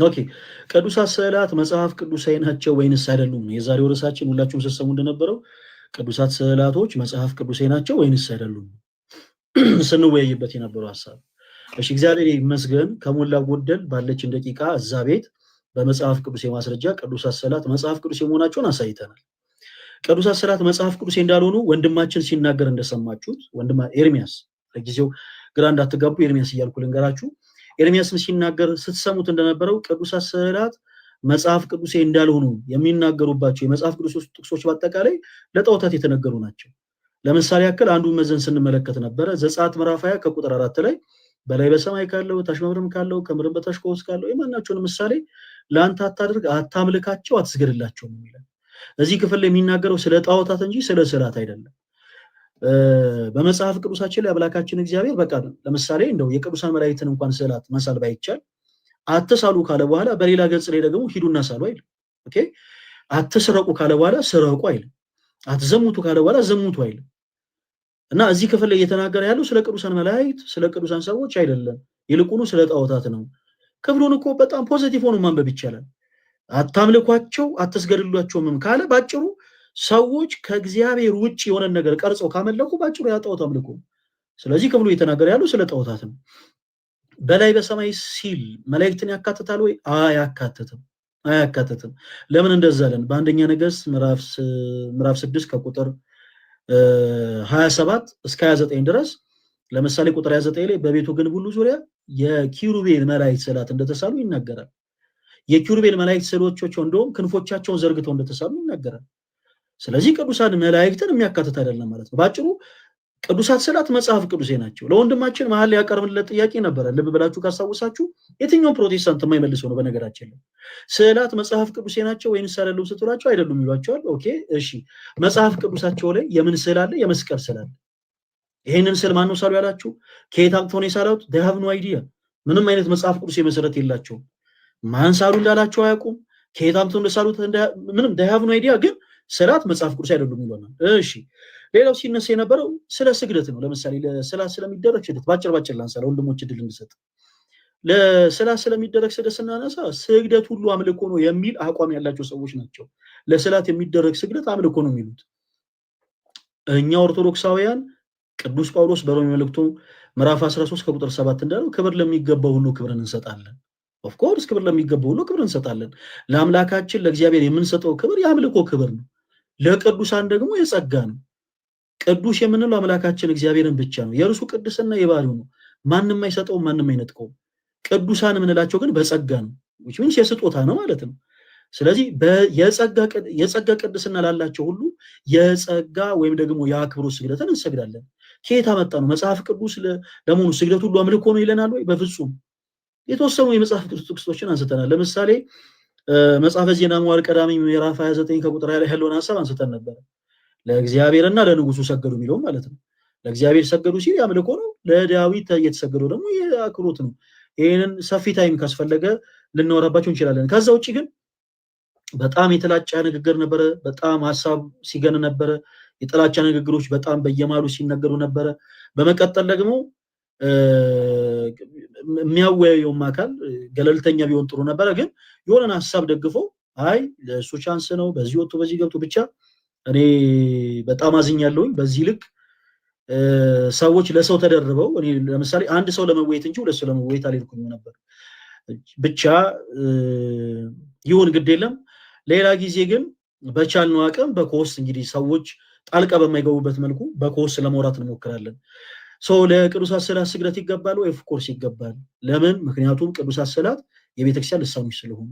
ኦኬ ቅዱሳት ስዕላት መጽሐፍ ቅዱሳዊ ናቸው ወይንስ አይደሉም? የዛሬው ርዕሳችን ሁላችሁም ስትሰሙ እንደነበረው ቅዱሳት ስዕላቶች መጽሐፍ ቅዱሳዊ ናቸው ወይንስ አይደሉም ስንወያይበት የነበረው ሐሳብ። እሺ እግዚአብሔር ይመስገን ከሞላ ጎደል ባለችን ደቂቃ እዛ ቤት በመጽሐፍ ቅዱስ የማስረጃ ቅዱሳት ስዕላት መጽሐፍ ቅዱስ የመሆናቸውን አሳይተናል። ቅዱሳት ስዕላት መጽሐፍ ቅዱስ እንዳልሆኑ ወንድማችን ሲናገር እንደሰማችሁት ወንድማ ኤርሚያስ ለጊዜው ግራ እንዳትጋቡ ኤርሚያስ እያልኩ ልንገራችሁ። ኤርሚያስም ሲናገር ስትሰሙት እንደነበረው ቅዱሳት ስዕላት መጽሐፍ ቅዱስ እንዳልሆኑ የሚናገሩባቸው የመጽሐፍ ቅዱስ ጥቅሶች በአጠቃላይ ለጣዖታት የተነገሩ ናቸው። ለምሳሌ ያክል አንዱን መዘን ስንመለከት ነበረ ዘጸአት ምዕራፍ 20 ከቁጥር 4 ላይ በላይ በሰማይ ካለው ታች በምድርም ካለው ከምድርም በታች ከውስጥ ካለው የማናቸውን ምሳሌ ለአንተ አታድርግ፣ አታምልካቸው፣ አትስገድላቸው የሚለው እዚህ ክፍል ላይ የሚናገረው ስለ ጣዖታት እንጂ ስለ ስዕላት አይደለም። በመጽሐፍ ቅዱሳችን ላይ አምላካችን እግዚአብሔር በቃ ለምሳሌ እንደው የቅዱሳን መላእክትን እንኳን ስዕላት መሳል ባይቻል አትሳሉ ካለ በኋላ በሌላ ገጽ ላይ ደግሞ ሂዱና ሳሉ አይልም። ኦኬ አትስረቁ ካለ በኋላ ስረቁ አይልም። አትዘሙቱ ካለ በኋላ ዘሙቱ አይልም። እና እዚህ ክፍል ላይ እየተናገረ ያለው ስለ ቅዱሳን መላእክት ስለ ቅዱሳን ሰዎች አይደለም፣ ይልቁኑ ስለ ጣዖታት ነው። ክፍሉን እኮ በጣም ፖዚቲቭ ሆኖ ማንበብ ይቻላል። አታምልኳቸው አትስገድሏቸውም ካለ ባጭሩ ሰዎች ከእግዚአብሔር ውጭ የሆነ ነገር ቀርጸው ካመለኩ ባጭሩ ያ ጣዖት አምልኮ። ስለዚህ ክፍሉ እየተናገረ ያለው ስለ ጣዖታት ነው። በላይ በሰማይ ሲል መላእክትን ያካትታል ወይ? አያካትትም። ለምን እንደዛ አለን? በአንደኛ ነገሥት ምዕራፍ 6 ከቁጥር 27 እስከ 29 ድረስ ለምሳሌ ቁጥር 29 ላይ በቤቱ ግንብ ሁሉ ዙሪያ የኪሩቤል መላእክት ስዕላት እንደተሳሉ ይናገራል። የኪሩቤል መላእክት ስዕሎቻቸው እንደውም ክንፎቻቸውን ዘርግተው እንደተሳሉ ይናገራል። ስለዚህ ቅዱሳን መላእክትን የሚያካትት አይደለም ማለት ነው። ባጭሩ ቅዱሳት ስዕላት መጽሐፍ ቅዱሴ ናቸው። ለወንድማችን መሀል ላይ ያቀርብለት ጥያቄ ነበረ። ልብ ብላችሁ ካስታወሳችሁ የትኛው ፕሮቴስታንት የማይመልሰው ነው። በነገራችን ላይ ስዕላት መጽሐፍ ቅዱሴ ናቸው ወይንስ አይደሉም ስትሏቸው አይደሉም ይሏቸዋል። ኦኬ እሺ፣ መጽሐፍ ቅዱሳቸው ላይ የምን ስዕል አለ? የመስቀል ስዕል አለ። ይሄንን ስዕል ማን ነው ሳሉ ያላችሁ? ከየት አምጥተው ነው የሳሉት? they have no idea። ምንም አይነት መጽሐፍ ቅዱስ መሰረት የላቸውም። ማን ሳሉ እንዳላቸው አያውቁም። ከየት አምጥተው እንደሳሉት ምንም they have no idea። ግን ስዕላት መጽሐፍ ቅዱስ አይደሉም ይሉናል። እሺ ሌላው ሲነሳ የነበረው ስለ ስግደት ነው። ለምሳሌ ለስዕላት ስለሚደረግ ስግደት ባጭር ላንሳ ለወንድሞች እድል እንድሰጥ። ለስዕላት ስለሚደረግ ስግደት ስናነሳ ስግደት ሁሉ አምልኮ ነው የሚል አቋም ያላቸው ሰዎች ናቸው። ለስዕላት የሚደረግ ስግደት አምልኮ ነው የሚሉት። እኛ ኦርቶዶክሳውያን ቅዱስ ጳውሎስ በሮሜ መልእክቱ ምዕራፍ 13 ከቁጥር 7 እንዳለው ክብር ለሚገባው ሁሉ ክብርን እንሰጣለን። ኦፍ ኮርስ ክብር ለሚገባው ሁሉ ክብርን እንሰጣለን። ለአምላካችን ለእግዚአብሔር የምንሰጠው ክብር የአምልኮ ክብር ነው። ለቅዱሳን ደግሞ የጸጋ ነው። ቅዱስ የምንለው አምላካችን እግዚአብሔርን ብቻ ነው። የእርሱ ቅድስና የባህሪው ነው። ማንም አይሰጠውም፣ ማንም አይነጥቀውም። ቅዱሳን የምንላቸው ግን በጸጋ ነው፣ which means የስጦታ ነው ማለት ነው። ስለዚህ የጸጋ ቅድስና ላላቸው ሁሉ የጸጋ ወይም ደግሞ የአክብሮት ስግደትን እንሰግዳለን። ከየት አመጣ ነው? መጽሐፍ ቅዱስ ለመሆኑ ስግደት ሁሉ አምልኮ ነው ይለናል ወይ? በፍጹም። የተወሰኑ የመጽሐፍ ቅዱስ ጥቅሶችን አንስተናል። ለምሳሌ መጽሐፈ ዜና መዋዕል ቀዳሚ ምዕራፍ 29 ከቁጥር 20 ላይ ያለውን ሐሳብ አንስተን ነበር። ለእግዚአብሔርና ለንጉሱ ሰገዱ የሚለው ማለት ነው። ለእግዚአብሔር ሰገዱ ሲል ያምልኮ ነው። ለዳዊት የተሰገደው ደግሞ የአክብሮት ነው። ይሄንን ሰፊ ታይም ካስፈለገ ልናወራባቸው እንችላለን። ከዛ ውጪ ግን በጣም የተላጨ ንግግር ነበረ። በጣም ሐሳብ ሲገን ነበረ። የጥላቻ ንግግሮች በጣም በየማሉ ሲነገሩ ነበረ። በመቀጠል ደግሞ የሚያወያየውም አካል ገለልተኛ ቢሆን ጥሩ ነበረ። ግን የሆነን ሐሳብ ደግፎ አይ ለሱ ቻንስ ነው በዚህ ወጥቶ በዚህ ገብቶ ብቻ እኔ በጣም አዝኛለሁኝ። በዚህ ልክ ሰዎች ለሰው ተደርበው እኔ ለምሳሌ አንድ ሰው ለመወየት እንጂ ሁለት ሰው ለመወየት አልሄድኩም ነበር። ብቻ ይሁን ግድ የለም። ሌላ ጊዜ ግን በቻልነው አቅም በኮስ እንግዲህ ሰዎች ጣልቃ በማይገቡበት መልኩ በኮስ ለመውራት እንሞክራለን። ለቅዱሳት ስዕላት ስግደት ይገባል ወይ? ኦፍ ኮርስ ይገባል። ለምን? ምክንያቱም ቅዱሳት ስዕላት የቤተክርስቲያን ልሳኖች ስለሆኑ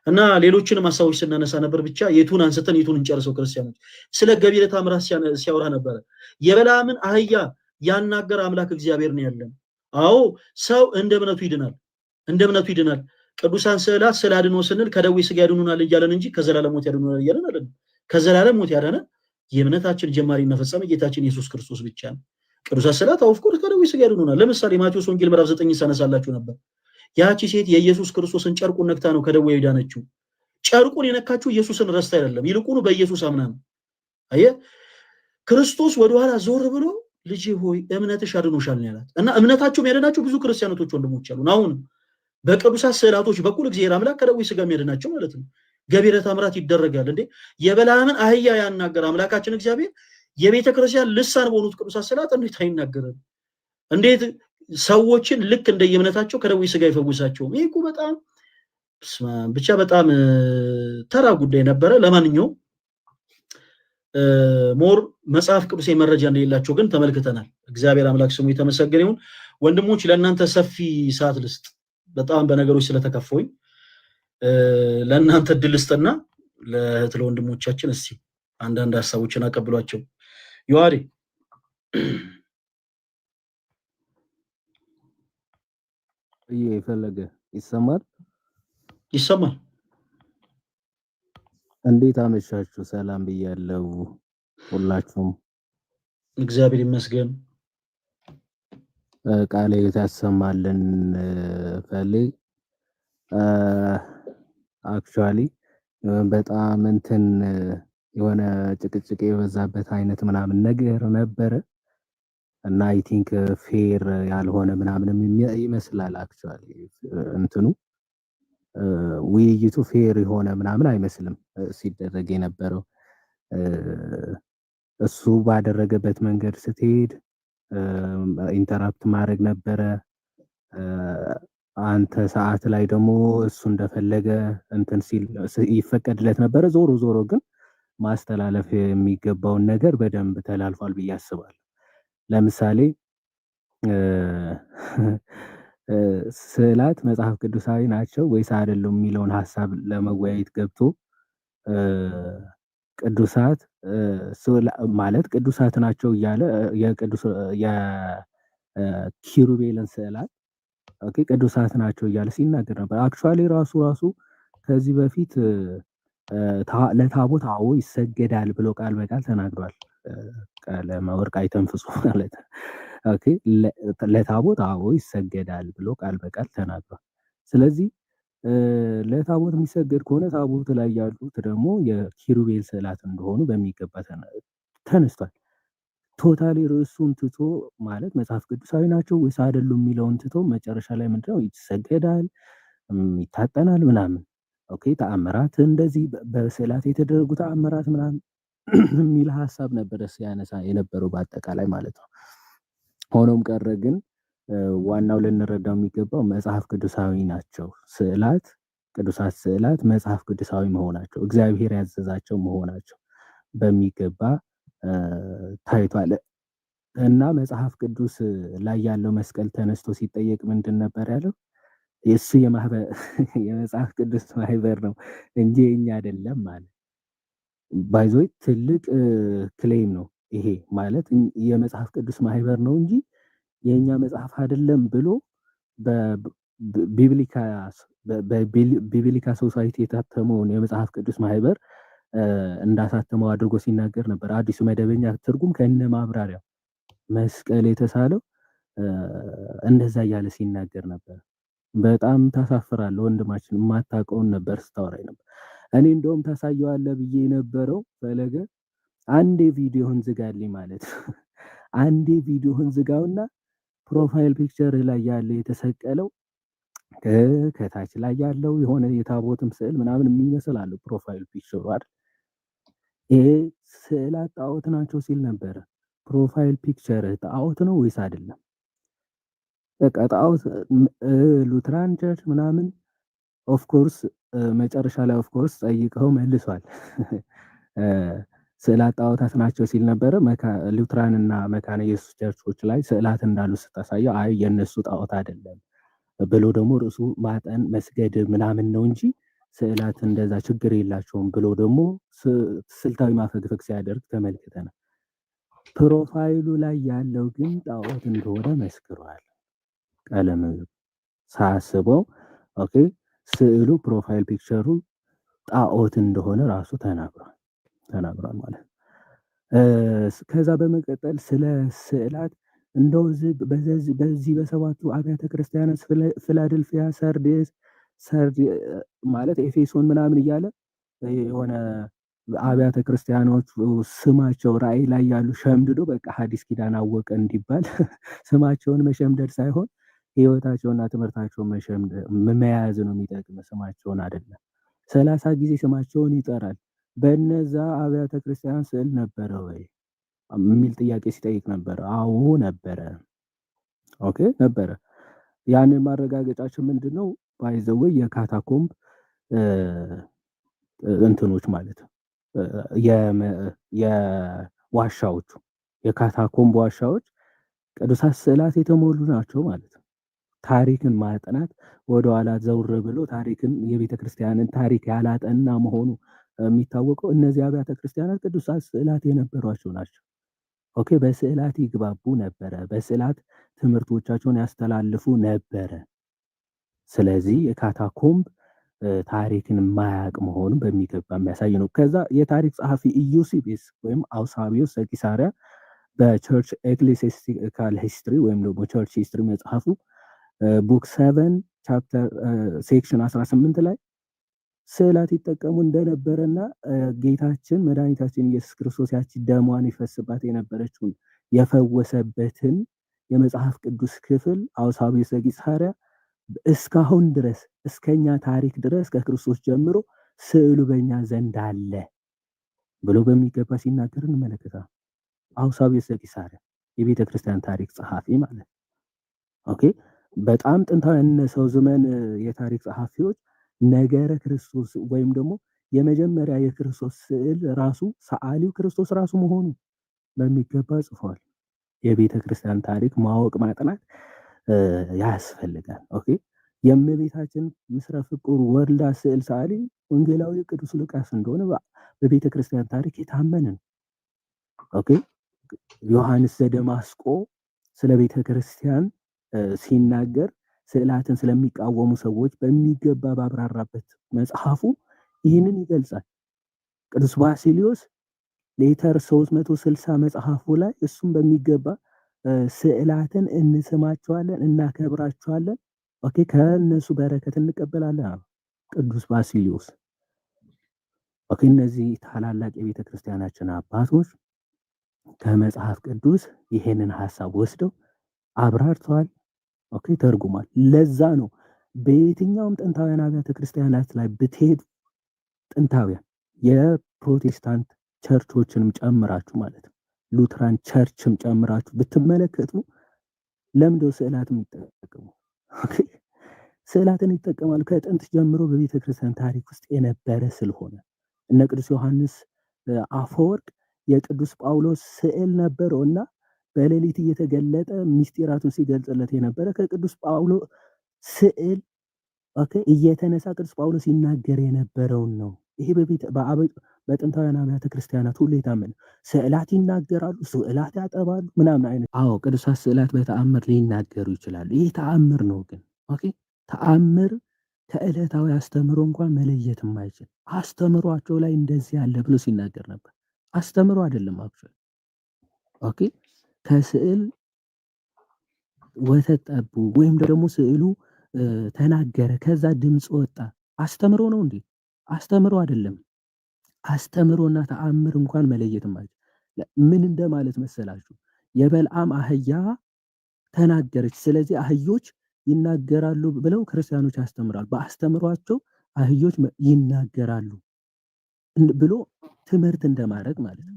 እና ሌሎችንም ሐሳቦች ስናነሳ ነበር። ብቻ የቱን አንስተን የቱን እንጨርሰው? ክርስቲያኖች ስለ ገቢረ ተአምራት ሲያወራ ነበረ። የበለዓምን አህያ ያናገረ አምላክ እግዚአብሔር ነው ያለን። አዎ ሰው እንደ እምነቱ ይድናል። ቅዱሳን ስዕላት ስለ አድኖ ስንል ከደዌ ስጋ ያድኑናል እያለን እንጂ ከዘላለም ሞት ያድኑናል እያለን አይደለም። ከዘላለም ሞት ያዳነን የእምነታችን ጀማሪና ፈጻሚ ጌታችን ኢየሱስ ክርስቶስ ብቻ ነው። ቅዱሳት ስዕላት ኦፍ ኮርስ ከደዌ ስጋ ያድኑናል። ለምሳሌ ማቴዎስ ወንጌል ምዕራፍ 9 ሳነሳላችሁ ነበር። ያቺ ሴት የኢየሱስ ክርስቶስን ጨርቁን ነክታ ነው ከደዌ የዳነችው። ጨርቁን የነካችው ኢየሱስን ረስታ አይደለም፣ ይልቁኑ በኢየሱስ አምና ነው። አየህ፣ ክርስቶስ ወደኋላ ዞር ብሎ ልጄ ሆይ እምነትሽ አድኖሻል ነው ያላት። እና እምነታቸው የሚያድናቸው ብዙ ክርስቲያኖች ወንድሞች አሉ። አሁን በቅዱሳት ስዕላቶች በኩል እግዚአብሔር አምላክ ከደዌ ስጋ የሚያድናቸው ማለት ነው። ገቢረ ተአምራት ይደረጋል እንዴ! የበለዓምን አህያ ያናገር አምላካችን እግዚአብሔር የቤተ ክርስቲያን ልሳን በሆኑት ቅዱሳት ስዕላት እንዴት አይናገርም? እንዴት ሰዎችን ልክ እንደየእምነታቸው ከደዌ ስጋ ይፈውሳቸውም? ይሄ እኮ በጣም ብቻ በጣም ተራ ጉዳይ ነበረ። ለማንኛውም ሞር መጽሐፍ ቅዱስ መረጃ እንደሌላቸው ግን ተመልክተናል። እግዚአብሔር አምላክ ስሙ የተመሰገነ ይሁን። ወንድሞች ለእናንተ ሰፊ ሰዓት ልስጥ፣ በጣም በነገሮች ስለተከፈውኝ ለእናንተ እድል ልስጥና ለእህት ለወንድሞቻችን እስቲ አንዳንድ ሀሳቦችን አቀብሏቸው። ዮሐዴ የፈለገ ይሰማል? ይሰማል። እንዴት አመሻችሁ? ሰላም ብያለሁ ሁላችሁም። እግዚአብሔር ይመስገን። ቃለ ሕይወት ያሰማልን። ፈሌ አክቹአሊ በጣም እንትን የሆነ ጭቅጭቅ የበዛበት አይነት ምናምን ነገር ነበረ እና አይ ቲንክ ፌር ያልሆነ ምናምንም ይመስላል። አክቹአሊ እንትኑ ውይይቱ ፌር የሆነ ምናምን አይመስልም ሲደረግ የነበረው። እሱ ባደረገበት መንገድ ስትሄድ ኢንተራፕት ማድረግ ነበረ። አንተ ሰዓት ላይ ደግሞ እሱ እንደፈለገ እንትን ሲል ይፈቀድለት ነበረ። ዞሮ ዞሮ ግን ማስተላለፍ የሚገባውን ነገር በደንብ ተላልፏል ብዬ አስባለሁ። ለምሳሌ ስዕላት መጽሐፍ ቅዱሳዊ ናቸው ወይስ አይደሉም የሚለውን ሀሳብ ለመወያየት ገብቶ ቅዱሳት ማለት ቅዱሳት ናቸው እያለ የኪሩቤልን ስዕላት ኦኬ ቅዱሳት ናቸው እያለ ሲናገር ነበር። አክቹአሊ ራሱ ከዚህ በፊት ለታቦት አዎ ይሰገዳል ብሎ ቃል በቃል ተናግሯል። ቀለመ ወርቅ አይተንፍሱ ማለት ኦኬ ለታቦት አዎ ይሰገዳል ብሎ ቃል በቃል ተናግሯል። ስለዚህ ለታቦት የሚሰገድ ከሆነ ታቦት ላይ ያሉት ደግሞ የኪሩቤል ስዕላት እንደሆኑ በሚገባ ተነስቷል። ቶታሊ ርዕሱን ትቶ ማለት መጽሐፍ ቅዱሳዊ ናቸው ወይስ አይደሉም የሚለውን ትቶ መጨረሻ ላይ ምንድነው ይሰገዳል፣ ይታጠናል ምናምን ኦኬ ተአምራት እንደዚህ በስዕላት የተደረጉ ተአምራት ምናምን የሚል ሀሳብ ነበረ ሲያነሳ የነበረው በአጠቃላይ ማለት ነው። ሆኖም ቀረ ግን ዋናው ልንረዳው የሚገባው መጽሐፍ ቅዱሳዊ ናቸው ስዕላት፣ ቅዱሳት ስዕላት መጽሐፍ ቅዱሳዊ መሆናቸው እግዚአብሔር ያዘዛቸው መሆናቸው በሚገባ ታይቷል። እና መጽሐፍ ቅዱስ ላይ ያለው መስቀል ተነስቶ ሲጠየቅ ምንድን ነበር ያለው? እሱ የመጽሐፍ ቅዱስ ማህበር ነው እንጂ የኛ አይደለም ማለት ባይዞይ ትልቅ ክሌም ነው ይሄ ማለት የመጽሐፍ ቅዱስ ማህበር ነው እንጂ የኛ መጽሐፍ አይደለም ብሎ በቢብሊካ ሶሳይቲ የታተመውን የመጽሐፍ ቅዱስ ማህበር እንዳሳተመው አድርጎ ሲናገር ነበር። አዲሱ መደበኛ ትርጉም ከነ ማብራሪያው መስቀል የተሳለው እንደዛ እያለ ሲናገር ነበር። በጣም ታሳፍራለህ ወንድማችን፣ የማታውቀውን ነበር ስታወራኝ ነበር። እኔ እንደውም ታሳየዋለህ ብዬ የነበረው ፈለገ አንዴ ቪዲዮህን ዝጋልኝ ማለት አንዴ ቪዲዮህን ዝጋውና ፕሮፋይል ፒክቸር ላይ ያለ የተሰቀለው ከታች ላይ ያለው የሆነ የታቦትም ስዕል ምናምን የሚመስል አለው ፕሮፋይል ፒክቸሩ አይደል? ይሄ ስዕላት ጣዖት ናቸው ሲል ነበረ። ፕሮፋይል ፒክቸር ጣዖት ነው ወይስ አይደለም? በቃ ጣዖት ሉትራን ቸርች ምናምን ኦፍ ኮርስ መጨረሻ ላይ ኦፍ ኮርስ ጠይቀው መልሷል። ስዕላት ጣዖታት ናቸው ሲል ነበረ። ሉትራን እና መካነ ኢየሱስ ቸርቾች ላይ ስዕላት እንዳሉ ስታሳየው አይ የነሱ ጣዖት አይደለም ብሎ ደግሞ ርዕሱ ማጠን መስገድ ምናምን ነው እንጂ ስዕላት እንደዛ ችግር የላቸውም ብሎ ደግሞ ስልታዊ ማፈግፈግ ሲያደርግ ተመልክተናል። ፕሮፋይሉ ላይ ያለው ግን ጣዖት እንደሆነ መስክሯል። ቀለም ሳስበው ኦኬ ስዕሉ ፕሮፋይል ፒክቸሩ ጣዖት እንደሆነ ራሱ ተናግሯል ማለት። ከዛ በመቀጠል ስለ ስዕላት እንደው በዚህ በሰባቱ አብያተ ክርስቲያናት ፊላደልፊያ፣ ሰርዴስ ማለት ኤፌሶን ምናምን እያለ የሆነ አብያተ ክርስቲያኖች ስማቸው ራእይ ላይ ያሉ ሸምድዶ በቃ ሐዲስ ኪዳን አወቀ እንዲባል ስማቸውን መሸምደድ ሳይሆን ህይወታቸውና ትምህርታቸውን መያዝ ነው የሚጠቅም፣ ስማቸውን አይደለም። 30 ጊዜ ስማቸውን ይጠራል። በነዛ አብያተ ክርስቲያን ስዕል ነበረ ወይ የሚል ጥያቄ ሲጠይቅ ነበረ። አዎ ነበረ። ኦኬ ነበረ። ያንን ማረጋገጫችን ምንድነው? ባይዘው የካታኮምብ እንትኖች ማለት ነው የዋሻዎቹ የካታኮምብ ዋሻዎች ቅዱሳት ስዕላት የተሞሉ ናቸው ማለት ነው። ታሪክን ማጥናት ወደኋላ ዘውር ብሎ ታሪክን የቤተ ክርስቲያንን ታሪክ ያላጠና መሆኑ የሚታወቀው እነዚህ አብያተ ክርስቲያናት ቅዱሳት ስዕላት የነበሯቸው ናቸው። ኦኬ በስዕላት ይግባቡ ነበረ፣ በስዕላት ትምህርቶቻቸውን ያስተላልፉ ነበረ። ስለዚህ የካታኮምብ ታሪክን ማያቅ መሆኑን በሚገባ የሚያሳይ ነው። ከዛ የታሪክ ጸሐፊ ኢዩሲቢስ ወይም አውሳቢዮስ ዘቂሳርያ በቸርች ኤክሌሲያስቲካል ሂስትሪ ወይም ደግሞ ቸርች ሂስትሪ መጽሐፉ ቡክ 7 ቻፕተር ሴክሽን 18 ላይ ስዕላት ይጠቀሙ እንደነበረና ጌታችን መድኃኒታችን ኢየሱስ ክርስቶስ ያቺ ደሟን ይፈስባት የነበረችውን የፈወሰበትን የመጽሐፍ ቅዱስ ክፍል አውሳቢዮስ ዘቂሳርያ እስካሁን ድረስ እስከኛ ታሪክ ድረስ ከክርስቶስ ጀምሮ ስዕሉ በእኛ ዘንድ አለ ብሎ በሚገባ ሲናገር እንመለከታለን። አውሳቢዮስ ዘቂሳርያ የቤተ ክርስቲያን ታሪክ ጸሐፊ ማለት ኦኬ። በጣም ጥንታውያን ሰው ዘመን የታሪክ ጸሐፊዎች ነገረ ክርስቶስ ወይም ደግሞ የመጀመሪያ የክርስቶስ ስዕል ራሱ ሰዓሊው ክርስቶስ ራሱ መሆኑ በሚገባ ጽፏል። የቤተ ክርስቲያን ታሪክ ማወቅ ማጥናት ያስፈልጋል። ኦኬ የእመቤታችን ምስረ ፍቁር ወልዳ ስዕል ሰዓሊ ወንጌላዊ ቅዱስ ሉቃስ እንደሆነ በቤተ ክርስቲያን ታሪክ የታመነ ነው። ኦኬ ዮሐንስ ዘደማስቆ ስለ ቤተ ክርስቲያን ሲናገር ስዕላትን ስለሚቃወሙ ሰዎች በሚገባ ባብራራበት መጽሐፉ ይህንን ይገልጻል። ቅዱስ ባሲሊዮስ ሌተር 360 መጽሐፉ ላይ እሱም በሚገባ ስዕላትን እንስማቸዋለን፣ እናከብራቸዋለን፣ ኦኬ ከእነሱ በረከት እንቀበላለን። ቅዱስ ባሲሊዮስ ኦኬ። እነዚህ ታላላቅ የቤተ ክርስቲያናችን አባቶች ከመጽሐፍ ቅዱስ ይሄንን ሐሳብ ወስደው አብራርተዋል። ኦኬ ተርጉሟል። ለዛ ነው በየትኛውም ጥንታውያን አብያተ ክርስቲያናት ላይ ብትሄዱ ጥንታውያን የፕሮቴስታንት ቸርቾችንም ጨምራችሁ ማለት ነው ሉትራን ቸርችም ጨምራችሁ ብትመለከቱ ለምንድነው ስዕላትን የሚጠቀሙ? ኦኬ ስዕላትን ይጠቀማሉ። ከጥንት ጀምሮ በቤተ ክርስቲያን ታሪክ ውስጥ የነበረ ስለሆነ እነ ቅዱስ ዮሐንስ አፈወርቅ የቅዱስ ጳውሎስ ስዕል ነበረውና በሌሊት እየተገለጠ ምስጢራቱን ሲገልጽለት የነበረ ከቅዱስ ጳውሎስ ስዕል ኦኬ እየተነሳ ቅዱስ ጳውሎስ ይናገር የነበረውን ነው። ይሄ በጥንታውያን አብያተ ክርስቲያናት ሁሉ የታመነ ስዕላት ይናገራሉ፣ ስዕላት ያጠባሉ ምናምን አይነት። አዎ ቅዱሳት ስዕላት በተአምር ሊናገሩ ይችላሉ። ይሄ ተአምር ነው። ግን ኦኬ ተአምር ከዕለታዊ አስተምሮ እንኳን መለየት የማይችል አስተምሯቸው ላይ እንደዚህ ያለ ብሎ ሲናገር ነበር። አስተምሮ አይደለም አክቹዋሊ ኦኬ ከስዕል ወተት ጠቡ ወይም ደግሞ ስዕሉ ተናገረ ከዛ ድምፅ ወጣ አስተምሮ ነው እንዴ? አስተምሮ አይደለም። አስተምሮና ተአምር እንኳን መለየት ማለት ምን እንደማለት መሰላችሁ? የበልዓም አህያ ተናገረች፣ ስለዚህ አህዮች ይናገራሉ ብለው ክርስቲያኖች ያስተምራሉ። በአስተምሯቸው አህዮች ይናገራሉ ብሎ ትምህርት እንደማድረግ ማለት ነው።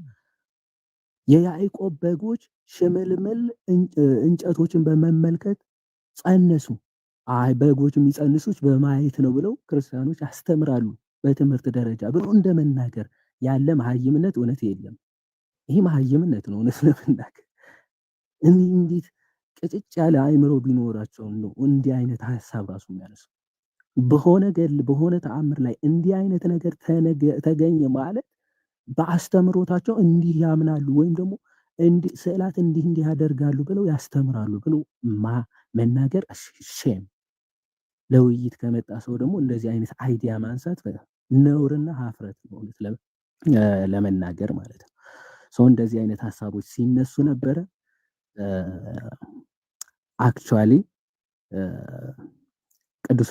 የያዕቆብ በጎች ሽምልምል እንጨቶችን በመመልከት ጸነሱ። አይ በጎች የሚጸንሱት በማየት ነው ብለው ክርስቲያኖች ያስተምራሉ በትምህርት ደረጃ ብሎ እንደመናገር ያለ መሀይምነት እውነት የለም። ይሄ መሀይምነት ነው እውነት ለመናገር። እንዴት ቅጭጭ ያለ አእምሮ ቢኖራቸው ነው እንዲህ አይነት ሀሳብ ራሱ የሚያነሱ? በሆነ ገድል በሆነ ተአምር ላይ እንዲህ አይነት ነገር ተገኘ ማለት በአስተምሮታቸው እንዲህ ያምናሉ ወይም ደግሞ ስዕላት እንዲህ ያደርጋሉ ብለው ያስተምራሉ ብሎ መናገር ሼም። ለውይይት ከመጣ ሰው ደግሞ እንደዚህ አይነት አይዲያ ማንሳት ነውርና ሀፍረት ነው ለመናገር ማለት ነው። ሰው እንደዚህ አይነት ሀሳቦች ሲነሱ ነበረ። አክቹዋሊ ቅዱስ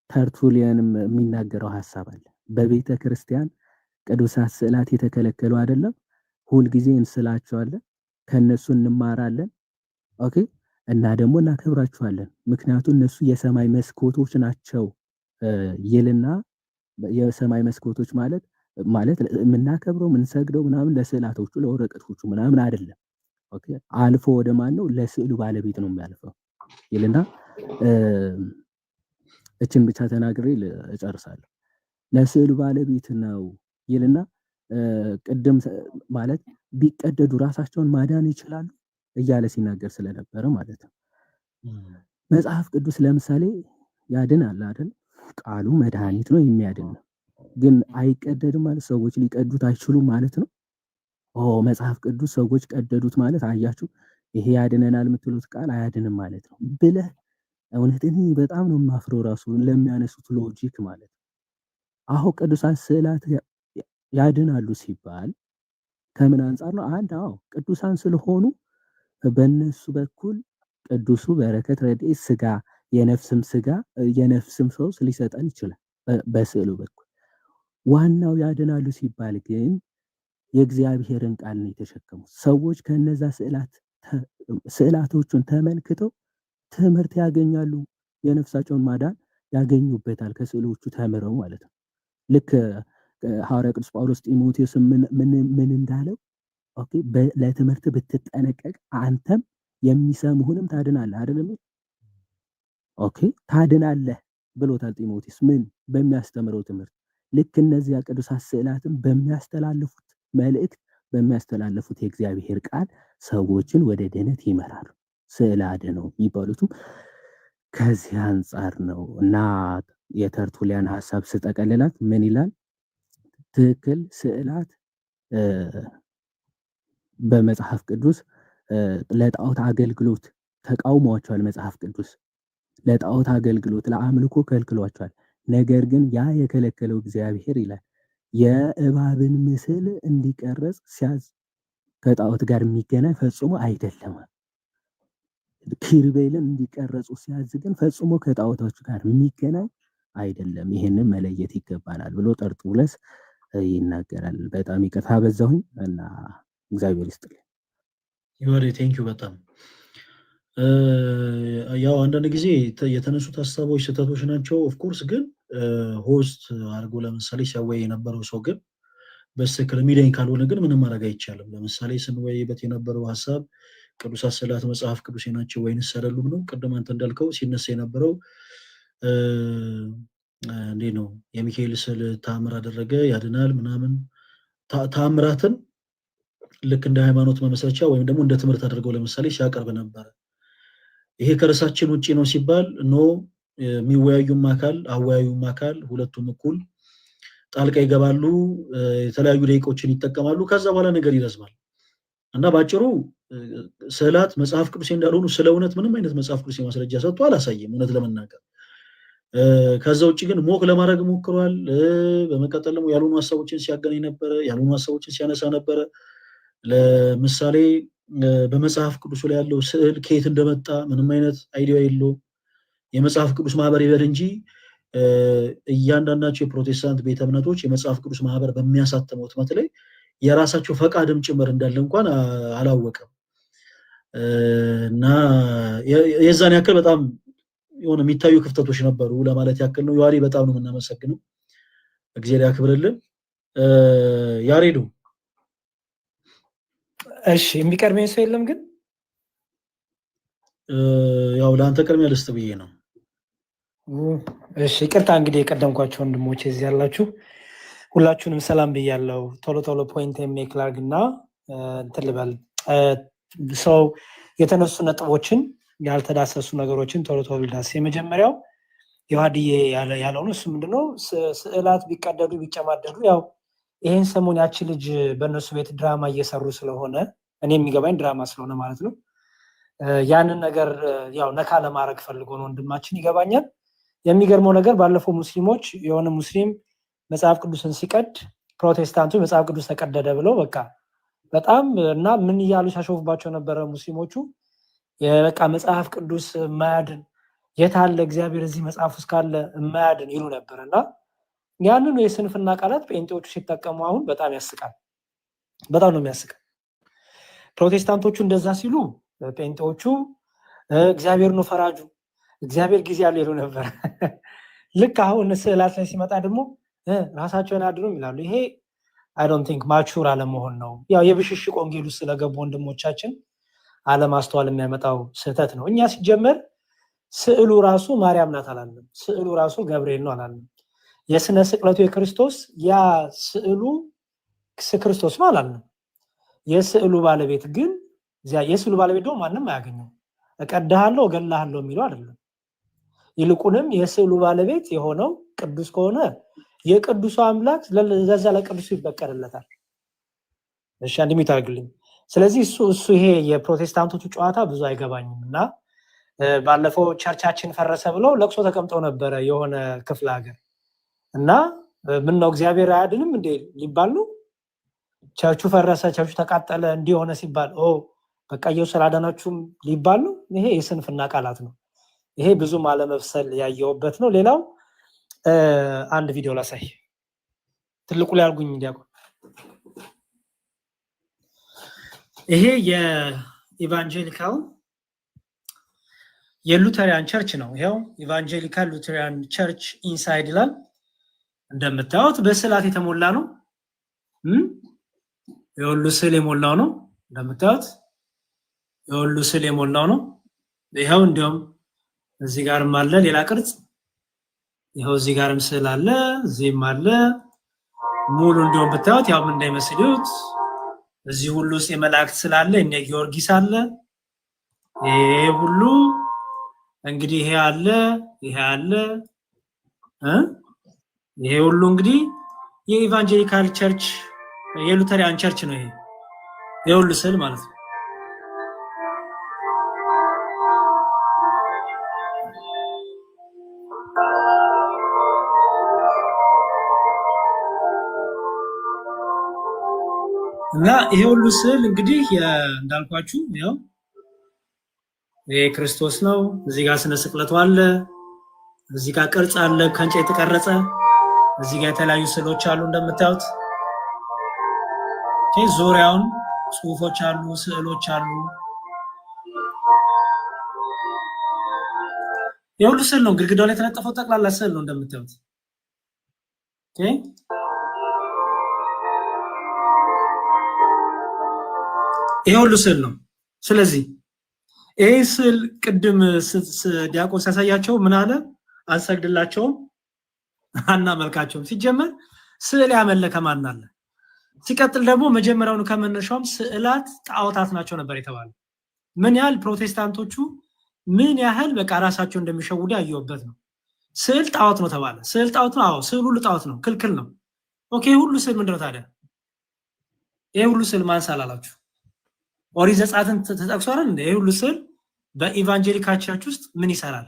ተርቱሊያንም የሚናገረው ሀሳብ አለ። በቤተ ክርስቲያን ቅዱሳት ስዕላት የተከለከሉ አይደለም፣ ሁልጊዜ እንስላቸዋለን፣ ከነሱ እንማራለን። ኦኬ እና ደግሞ እናከብራችኋለን ምክንያቱም እነሱ የሰማይ መስኮቶች ናቸው ይልና የሰማይ መስኮቶች ማለት የምናከብረው የምንሰግደው ምናምን ለስዕላቶቹ ለወረቀቶቹ ምናምን አይደለም። ኦኬ አልፎ ወደ ማን ነው ለስዕሉ ባለቤት ነው የሚያልፈው ይልና እችን ብቻ ተናግሬ እጨርሳለሁ። ለስዕሉ ባለቤት ነው ይልና ቅድም ማለት ቢቀደዱ ራሳቸውን ማዳን ይችላሉ እያለ ሲናገር ስለነበረ ማለት ነው። መጽሐፍ ቅዱስ ለምሳሌ ያድናል አይደል? ቃሉ መድኃኒት ነው የሚያድን ነው። ግን አይቀደድም ማለት ሰዎች ሊቀዱት አይችሉም ማለት ነው። መጽሐፍ ቅዱስ ሰዎች ቀደዱት ማለት አያችሁ ይሄ ያድነናል የምትሉት ቃል አያድንም ማለት ነው ብለህ እውነት እኔ በጣም ነው የማፍረው ራሱ ለሚያነሱት ሎጂክ ማለት ነው። አሁን ቅዱሳን ስዕላት ያድናሉ ሲባል ከምን አንጻር ነው? አንድ ቅዱሳን ስለሆኑ በእነሱ በኩል ቅዱሱ በረከት ረድኤት ስጋ የነፍስም ፈውስ ሊሰጠን ይችላል በስዕሉ በኩል። ዋናው ያድናሉ ሲባል ግን የእግዚአብሔርን ቃል ነው የተሸከሙት ሰዎች። ከነዛ ስዕላቶቹን ተመልክተው ትምህርት ያገኛሉ፣ የነፍሳቸውን ማዳን ያገኙበታል ከስዕሎቹ ተምረው ማለት ነው። ልክ ሐዋርያ ቅዱስ ጳውሎስ ጢሞቴዎስ ምን እንዳለው ለትምህርት ብትጠነቀቅ አንተም የሚሰሙህንም ታድናለህ አይደለም? ታድናለህ ብሎታል ጢሞቴዎስ ምን በሚያስተምረው ትምህርት። ልክ እነዚያ ቅዱሳት ስዕላትም በሚያስተላልፉት መልእክት በሚያስተላልፉት የእግዚአብሔር ቃል ሰዎችን ወደ ድነት ይመራሉ። ስዕል አድነው የሚባሉትም ከዚህ አንጻር ነው። እና የተርቱሊያን ሐሳብ ስጠቀልላት ምን ይላል? ትክክል ስዕላት በመጽሐፍ ቅዱስ ለጣዖት አገልግሎት ተቃውሟቸዋል። መጽሐፍ ቅዱስ ለጣዖት አገልግሎት ለአምልኮ ከልክሏቸዋል። ነገር ግን ያ የከለከለው እግዚአብሔር ይላል የእባብን ምስል እንዲቀረጽ ሲያዝ ከጣዖት ጋር የሚገናኝ ፈጽሞ አይደለም። ኪሩቤልን እንዲቀረጹ ሲያዝ ግን ፈጽሞ ከጣዖቶች ጋር የሚገናኝ አይደለም። ይሄንን መለየት ይገባናል ብሎ ጠርጡለስ ይናገራል። በጣም ይቅርታ በዛሁኝ እና እግዚአብሔር ይስጥልኝ። ይወሬ ቴንኪው በጣም ያው አንዳንድ ጊዜ የተነሱት ሀሳቦች ስህተቶች ናቸው። ኦፍኮርስ ግን ሆስት አድርጎ ለምሳሌ ሲያወያይ የነበረው ሰው ግን በትክክል ሚዲያኝ ካልሆነ ግን ምንም ማድረግ አይቻልም። ለምሳሌ ስንወያይበት የነበረው ሀሳብ ቅዱሳት ስዕላት መጽሐፍ ቅዱሴ ናቸው ወይንስ አይደሉም ነው። ቅድም አንተ እንዳልከው ሲነሳ የነበረው እንዴ ነው የሚካኤል ስዕል ተአምር አደረገ ያድናል ምናምን ተአምራትን ልክ እንደ ሃይማኖት መመስረቻ ወይም ደግሞ እንደ ትምህርት አድርገው ለምሳሌ ሲያቀርብ ነበረ። ይሄ ከርዕሳችን ውጪ ነው ሲባል የሚወያዩም አካል አወያዩም አካል ሁለቱም እኩል ጣልቃ ይገባሉ፣ የተለያዩ ደቂቆችን ይጠቀማሉ። ከዛ በኋላ ነገር ይረዝማል እና ባጭሩ ስዕላት መጽሐፍ ቅዱሴ እንዳልሆኑ ስለ እውነት ምንም አይነት መጽሐፍ ቅዱሴ ማስረጃ ሰጥቶ አላሳየም እውነት ለመናገር። ከዛ ውጭ ግን ሞክ ለማድረግ ሞክሯል። በመቀጠል ደግሞ ያልሆኑ ሀሳቦችን ሲያገናኝ ነበረ፣ ያልሆኑ ሀሳቦችን ሲያነሳ ነበረ። ለምሳሌ በመጽሐፍ ቅዱስ ላይ ያለው ስዕል ከየት እንደመጣ ምንም አይነት አይዲያ የለውም። የመጽሐፍ ቅዱስ ማህበር ይበል እንጂ እያንዳንዳቸው የፕሮቴስታንት ቤተ እምነቶች የመጽሐፍ ቅዱስ ማህበር በሚያሳትመው ህትመት ላይ የራሳቸው ፈቃድም ጭምር እንዳለ እንኳን አላወቀም። እና የዛን ያክል በጣም የሆነ የሚታዩ ክፍተቶች ነበሩ ለማለት ያክል ነው። ያሬ በጣም ነው የምናመሰግነው፣ እግዚአብሔር ያክብርልን። ያሬዱ እሺ፣ የሚቀርመኝ ሰው የለም ግን ያው ለአንተ ቅድሚያ ልስጥ ብዬ ነው። እሺ፣ ይቅርታ እንግዲህ የቀደምኳቸው ወንድሞች እዚህ ያላችሁ ሁላችሁንም ሰላም ብያለሁ። ቶሎ ቶሎ ፖይንት ሜክ ላርግ እና እንትን ልበል። ሰው የተነሱ ነጥቦችን ያልተዳሰሱ ነገሮችን ቶሎ ቶሎ ልዳስ። የመጀመሪያው የዋድዬ ያለው ነው። እሱ ምንድነው ስዕላት ቢቀደዱ ቢጨማደዱ፣ ያው ይሄን ሰሞን ያቺ ልጅ በእነሱ ቤት ድራማ እየሰሩ ስለሆነ እኔ የሚገባኝ ድራማ ስለሆነ ማለት ነው ያንን ነገር ያው ነካ ለማድረግ ፈልጎ ነው ወንድማችን፣ ይገባኛል። የሚገርመው ነገር ባለፈው ሙስሊሞች የሆነ ሙስሊም መጽሐፍ ቅዱስን ሲቀድ ፕሮቴስታንቱ መጽሐፍ ቅዱስ ተቀደደ ብለው በቃ በጣም እና ምን እያሉ ሲያሾፉባቸው ነበረ ሙስሊሞቹ። የበቃ መጽሐፍ ቅዱስ የማያድን የት አለ እግዚአብሔር እዚህ መጽሐፍ ውስጥ ካለ የማያድን ይሉ ነበር። እና ያንን የስንፍና ቃላት ጴንጤዎቹ ሲጠቀሙ አሁን በጣም ያስቃል። በጣም ነው የሚያስቀው። ፕሮቴስታንቶቹ እንደዛ ሲሉ ጴንጤዎቹ እግዚአብሔር ነው ፈራጁ፣ እግዚአብሔር ጊዜ ያለው ይሉ ነበር። ልክ አሁን ስዕላት ላይ ሲመጣ ደግሞ ራሳቸውን አድኑ ይላሉ። ይሄ አይ ዶንት ቲንክ ማቹር አለመሆን ነው። ያው የብሽሽቅ ወንጌል ውስጥ ስለገቡ ወንድሞቻችን አለማስተዋል የሚያመጣው ስህተት ነው። እኛ ሲጀመር ስዕሉ ራሱ ማርያም ናት አላለም። ስዕሉ ራሱ ገብርኤል ነው አላለም። የስነ ስቅለቱ የክርስቶስ ያ ስዕሉ ክርስቶስ ነው አላለም። የስዕሉ ባለቤት ግን የስዕሉ ባለቤት ደግሞ ማንም አያገኘው። እቀድሃለሁ እገላሃለሁ የሚለው አይደለም። ይልቁንም የስዕሉ ባለቤት የሆነው ቅዱስ ከሆነ የቅዱሱ አምላክ ለዛ ለቅዱሱ ይበቀልለታል። እሺ አንድ ሚታግልኝ። ስለዚህ እሱ ይሄ የፕሮቴስታንቶቹ ጨዋታ ብዙ አይገባኝም እና ባለፈው ቸርቻችን ፈረሰ ብለው ለቅሶ ተቀምጠው ነበረ የሆነ ክፍለ ሀገር እና ምን ነው እግዚአብሔር አያድንም እንዴ ሊባል ነው። ቸርቹ ፈረሰ፣ ቸርቹ ተቃጠለ እንዲሆነ ሲባል በቃ ኢየሱስ ስላዳናችሁም ሊባል ነው። ይሄ የስንፍና ቃላት ነው። ይሄ ብዙም አለመብሰል ያየውበት ነው። ሌላው አንድ ቪዲዮ ላሳይ። ትልቁ ላይ አልጉኝ እንዲያውቁ። ይሄ የኢቫንጀሊካል የሉተሪያን ቸርች ነው። ይሄው ኢቫንጀሊካል ሉተሪያን ቸርች ኢንሳይድ ይላል። እንደምታዩት በስዕላት የተሞላ ነው። የሁሉ ስዕል የሞላው ነው። እንደምታዩት የሁሉ ስዕል የሞላው ነው። ይሄው እንዲያውም እዚህ ጋርም አለ ሌላ ቅርጽ። ይሄው እዚህ ጋርም ስዕል አለ፣ እዚህም አለ። ሙሉ እንዲያውም ብታዩት ያው ምን እንዳይመስሉት እዚህ ሁሉ ውስጥ የመላእክት ስላለ እነ ጊዮርጊስ አለ። ይሄ ሁሉ እንግዲህ ይሄ አለ፣ ይሄ አለ ይሄ ሁሉ እንግዲህ የኢቫንጀሊካል ቸርች የሉተሪያን ቸርች ነው። ይሄ የሁሉ ስዕል ማለት ነው። እና ይሄ ሁሉ ስዕል እንግዲህ እንዳልኳችሁ ያው ይሄ ክርስቶስ ነው። እዚህ ጋር ስነ ስቅለቱ አለ፣ እዚህ ጋር ቅርጽ አለ ከእንጨት የተቀረጸ፣ እዚህ ጋር የተለያዩ ስዕሎች አሉ እንደምታዩት። ዙሪያውን ጽሁፎች አሉ፣ ስዕሎች አሉ። የሁሉ ስዕል ነው። ግድግዳው ላይ የተለጠፈው ጠቅላላ ስዕል ነው እንደምታዩት። ይሄ ሁሉ ስዕል ነው። ስለዚህ ይሄ ስዕል ቅድም ዲያቆን ሲያሳያቸው ምን አለ? አንሰግድላቸውም አናመልካቸውም። ሲጀመር ስዕል ያመለከ ማን አለ? ሲቀጥል ደግሞ መጀመሪያውን ከመነሻውም ስዕላት ጣዖታት ናቸው ነበር የተባለው። ምን ያህል ፕሮቴስታንቶቹ ምን ያህል በቃ ራሳቸው እንደሚሸውዱ ያየውበት ነው። ስዕል ጣዖት ነው ተባለ። ስዕል ጣዖት ነው። አዎ ስዕል ሁሉ ጣዖት ነው፣ ክልክል ነው። ኦኬ ሁሉ ስዕል ምንድነው ታዲያ? ይሄ ሁሉ ስዕል ማን ሳላላችሁ? ኦሪት ዘጸአትን ተጠቅሷል እንዴ? ይሄ ሁሉ ስዕል በኢቫንጀሊካል ቸርች ውስጥ ምን ይሰራል?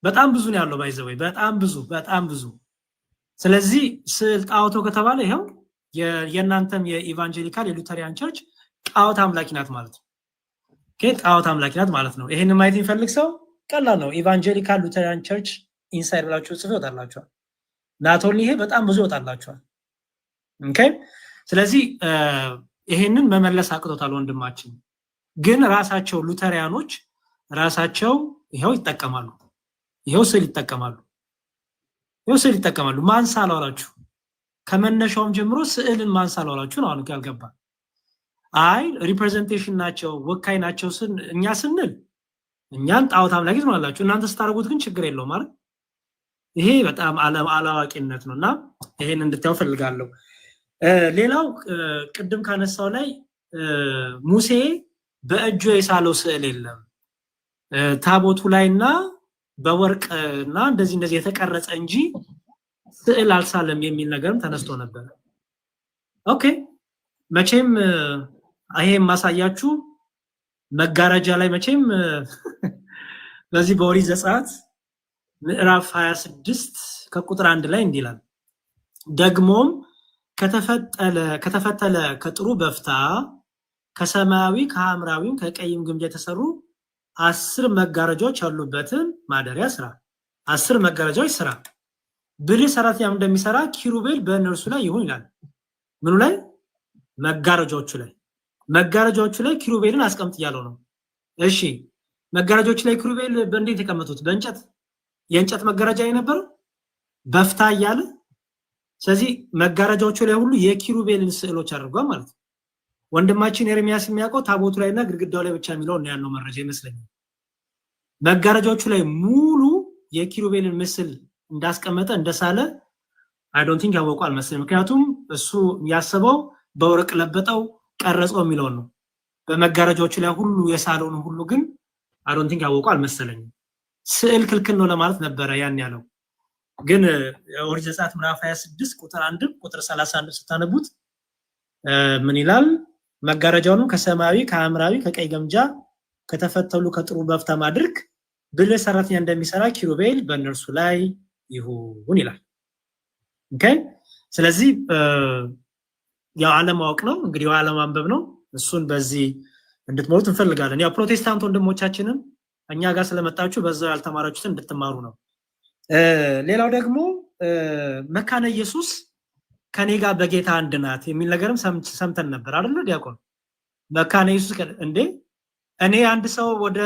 በጣም ብዙ ነው ያለው። ባይዘወይ በጣም ብዙ። ስለዚህ ስዕል ጣዖት ነው ከተባለ ይሄው የእናንተም የኢቫንጀሊካል የሉተሪያን ቸርች ጣዖት አምላኪ ናት ማለት ነው። ኦኬ ጣዖት አምላኪ ናት ማለት ነው። ይሄን ማየት የሚፈልግ ሰው ቀላል ነው። ኢቫንጀሊካል ሉተሪያን ቸርች ኢንሳይድ ብላችሁ ጽፎ ይወጣላችኋል። ናቶል ይሄ በጣም ብዙ ይወጣላችኋል። ኦኬ ስለዚህ ይሄንን መመለስ አቅቶታል ወንድማችን። ግን ራሳቸው ሉተሪያኖች ራሳቸው ይሄው ይጠቀማሉ። ይሄው ስዕል ይጠቀማሉ። ማን ሳላላችሁ? ከመነሻውም ጀምሮ ስዕልን ማን ሳላላችሁ ነው አሁን ያልገባ። አይ ሪፕሬዘንቴሽን ናቸው ወካይ ናቸው እኛ ስንል እኛን ጣዖት አምላኪ ትሆናላችሁ፣ እናንተ ስታረጉት ግን ችግር የለውም ማለት። ይሄ በጣም አላዋቂነት ነውና ይሄን እንድታዩ ፈልጋለሁ። ሌላው ቅድም ካነሳው ላይ ሙሴ በእጁ የሳለው ስዕል የለም ታቦቱ ላይና በወርቅና እንደዚህ የተቀረጸ እንጂ ስዕል አልሳለም የሚል ነገርም ተነስቶ ነበር። ኦኬ መቼም ይሄ ማሳያችሁ መጋረጃ ላይ መቼም በዚህ በኦሪት ዘጸአት ምዕራፍ 26 ከቁጥር 1 ላይ እንዲህ ይላል፣ ደግሞም ከተፈተለ ከጥሩ በፍታ ከሰማያዊ ከሐምራዊም ከቀይም ግምጃ የተሰሩ 10 መጋረጃዎች ያሉበትን ማደሪያ ስራ። 10 መጋረጃዎች ስራ። ብልህ ሰራተኛም እንደሚሰራ ኪሩቤል በእነርሱ ላይ ይሁን ይላል። ምኑ ላይ? መጋረጃዎቹ ላይ ኪሩቤልን አስቀምጥ እያለው ነው። እሺ መጋረጃዎች ላይ ኪሩቤል በእንዴት የተቀመጡት? በእንጨት የእንጨት መጋረጃ የነበረው በፍታ እያለ ስለዚህ መጋረጃዎቹ ላይ ሁሉ የኪሩቤልን ስዕሎች አድርጓል ማለት ነው። ወንድማችን ኤርሚያስ የሚያውቀው ታቦቱ ላይና ግድግዳው ላይ ብቻ የሚለው ነው ያለው መረጃ ይመስለኛል። መጋረጃዎቹ ላይ ሙሉ የኪሩቤልን ምስል እንዳስቀመጠ እንደሳለ አይ ዶንት ቲንክ ያወቁ አልመሰለኝም። ምክንያቱም እሱ ያሰበው በወርቅ ለበጠው ቀረጸው የሚለው ነው። በመጋረጃዎቹ ላይ ሁሉ የሳለውን ሁሉ ግን አይ ዶንት ቲንክ ያወቁ አልመሰለኝም። ስዕል ክልክል ነው ለማለት ነበረ ያን ያለው። ግን ኦሪት ዘጸአት ምዕራፍ 26 ቁጥር 1 ቁጥር 31 ስታነቡት ምን ይላል? መጋረጃውንም ከሰማያዊ ከሐምራዊ ከቀይ ገምጃ ከተፈተሉ ከጥሩ በፍታ ማድረግ ብልህ ሰራተኛ እንደሚሰራ ኪሩቤል በእነርሱ ላይ ይሁን ይላል። ኦኬ ስለዚህ ያው አለማወቅ ነው እንግዲህ አለማንበብ ነው። እሱን በዚህ እንድትሞሉት እንፈልጋለን። ያው ፕሮቴስታንት ወንድሞቻችንም እኛ ጋር ስለመጣችሁ በዛው ያልተማራችሁትን እንድትማሩ ነው። ሌላው ደግሞ መካነ ኢየሱስ ከኔ ጋር በጌታ አንድ ናት የሚል ነገርም ሰምተን ነበር አይደል ዲያቆን? መካነ ኢየሱስ እንዴ እኔ አንድ ሰው ወደ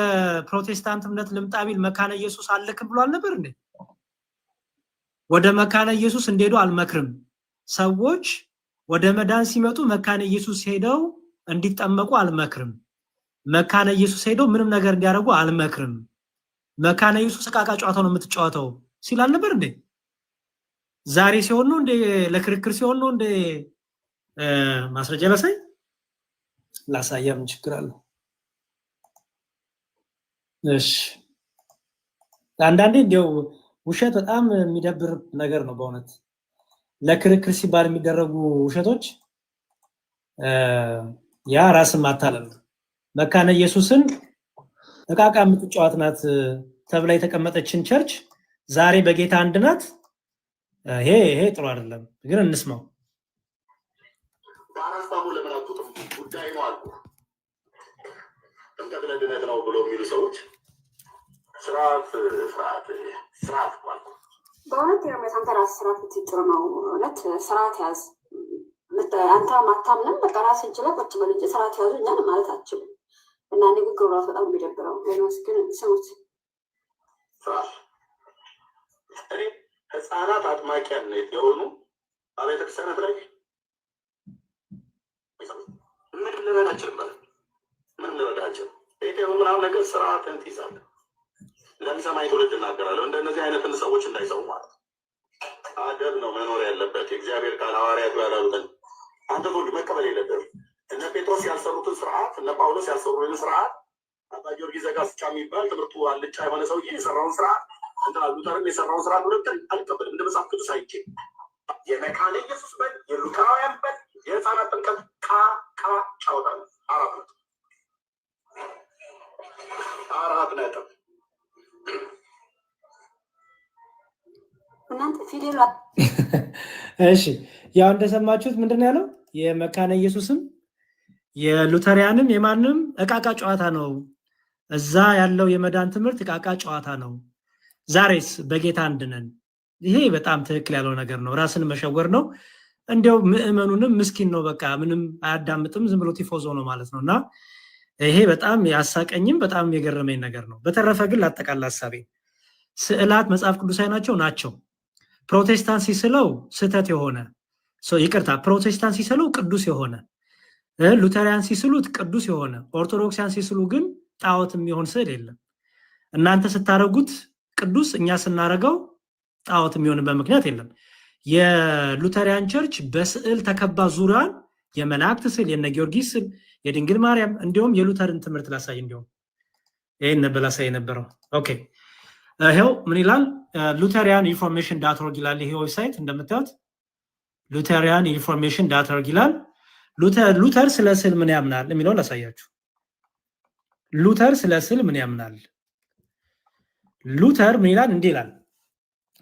ፕሮቴስታንት እምነት ልምጣ ቢል መካነ ኢየሱስ አልልክም ብሎ አልነበር እንዴ? ወደ መካነ ኢየሱስ እንደሄዱ አልመክርም። ሰዎች ወደ መዳን ሲመጡ መካነ ኢየሱስ ሄደው እንዲጠመቁ አልመክርም። መካነ ኢየሱስ ሄደው ምንም ነገር እንዲያደርጉ አልመክርም። መካነ ኢየሱስ ዕቃቃ ጨዋታ ነው የምትጫወተው ሲል አልነበር እንዴ? ዛሬ ሲሆን ነው እንዴ? ለክርክር ሲሆን ነው እንዴ? ማስረጃ ላሳያ ምን ችግር አለው? እሺ አንዳንዴ እንዲያው ውሸት በጣም የሚደብር ነገር ነው በእውነት። ለክርክር ሲባል የሚደረጉ ውሸቶች ያ ራስን ማታለል ነው። መካነ ኢየሱስን ዕቃቃ የምትጫወት ናት ተብላ የተቀመጠችን ቸርች ዛሬ በጌታ አንድ ናት። ይሄ ጥሩ አይደለም። ግን እንስማው። ባራስታሙ ለምናቱም ጉዳይ ነው አልኩ እንከብለ ድነት ነው ብሎ የሚሉ ሰዎች ስርዓት አልኩ። በእውነት ኤርሚያስ አንተ ራስህ ስርዓት ብትጥር ነው። እውነት ስርዓት ያዝ። አንተ ማታምንም በቃ ራስህ እንችለ ቁጭ በል እንጂ ስርዓት ያዙ እኛን ማለት አትችልም። እና ንግግሩ ራሱ በጣም የሚደብረው ኤርሚያስ ግን ስሙት። እኔ ህፃናት አጥማቂያነት የሆኑ አብያተ ክርስቲያናት ላይ ምን ልረዳችን ማለት ምን ልረዳችን ቤቴው ምናምን ነገር ስርዓትን ትይዛለህ። ለሚሰማኝ ትውልድ እናገራለሁ። እንደነዚህ አይነትን ሰዎች እንዳይሰሙ ማለት አደብ ነው መኖር ያለበት። የእግዚአብሔር ቃል ሐዋርያቱ ያላሉትን አንተ ሁሉ መቀበል የለብህም። እነ ጴጥሮስ ያልሰሩትን ስርዓት፣ እነ ጳውሎስ ያልሰሩትን ስርዓት፣ አባ ጊዮርጊስ ዘጋስጫ የሚባል ትምህርቱ አልጫ የሆነ ሰውዬ የሰራውን ስርዓት ሉተርም የሰራውን ስርዓት ሁለትን አልቀበልም። እንደ መጽሐፍ ቅዱስ አይቼ የመካነ ኢየሱስ በል የሉተራውያን በል የህፃናት ጥምቀት ቃ ጫወታ ነው። 4 ነጥብ እሺ ያው እንደሰማችሁት ምንድነው ያለው? የመካነ ኢየሱስም የሉተሪያንም የማንም ዕቃቃ ጨዋታ ነው። እዛ ያለው የመዳን ትምህርት ዕቃቃ ጨዋታ ነው። ዛሬስ በጌታ አንድ ነን። ይሄ በጣም ትክክል ያለው ነገር ነው። ራስን መሸወር ነው። እንዲያው ምእመኑንም ምስኪን ነው፣ በቃ ምንም አያዳምጥም፣ ዝም ብሎ ቲፎዞ ነው ማለት ነውና ይሄ በጣም ያሳቀኝም በጣም የገረመኝ ነገር ነው። በተረፈ ግን ላጠቃላ ሐሳቤ ስዕላት መጽሐፍ ቅዱሳዊ ናቸው። ፕሮቴስታንት ሲስለው ስህተት የሆነ ይቅርታ፣ ፕሮቴስታንት ሲስለው ቅዱስ የሆነ፣ ሉተሪያን ሲስሉት ቅዱስ የሆነ፣ ኦርቶዶክሲያን ሲስሉ ግን ጣዖት የሚሆን ስዕል የለም። እናንተ ስታረጉት ቅዱስ፣ እኛ ስናረገው ጣዖት የሚሆንበት ምክንያት የለም። የሉተሪያን ቸርች በስዕል ተከባ ዙሪያን የመላእክት ስዕል፣ የነ ጊዮርጊስ ስዕል፣ የድንግል ማርያም እንዲሁም የሉተርን ትምህርት ላሳይ እንዲሁም ይሄን ነበላሳይ ነበረው። ኦኬ ይሄው ምን ይላል? ሉተሪያን ኢንፎርሜሽን ዳት ኦርግ ይላል። ይሄ ዌብሳይት እንደምታዩት ሉተሪያን ኢንፎርሜሽን ዳት ኦርግ ይላል። ሉተር ስለ ስዕል ምን ያምናል የሚለውን ላሳያችሁ። ሉተር ስለ ስዕል ምን ያምናል? ሉተር ምን ይላል? እንዲህ ይላል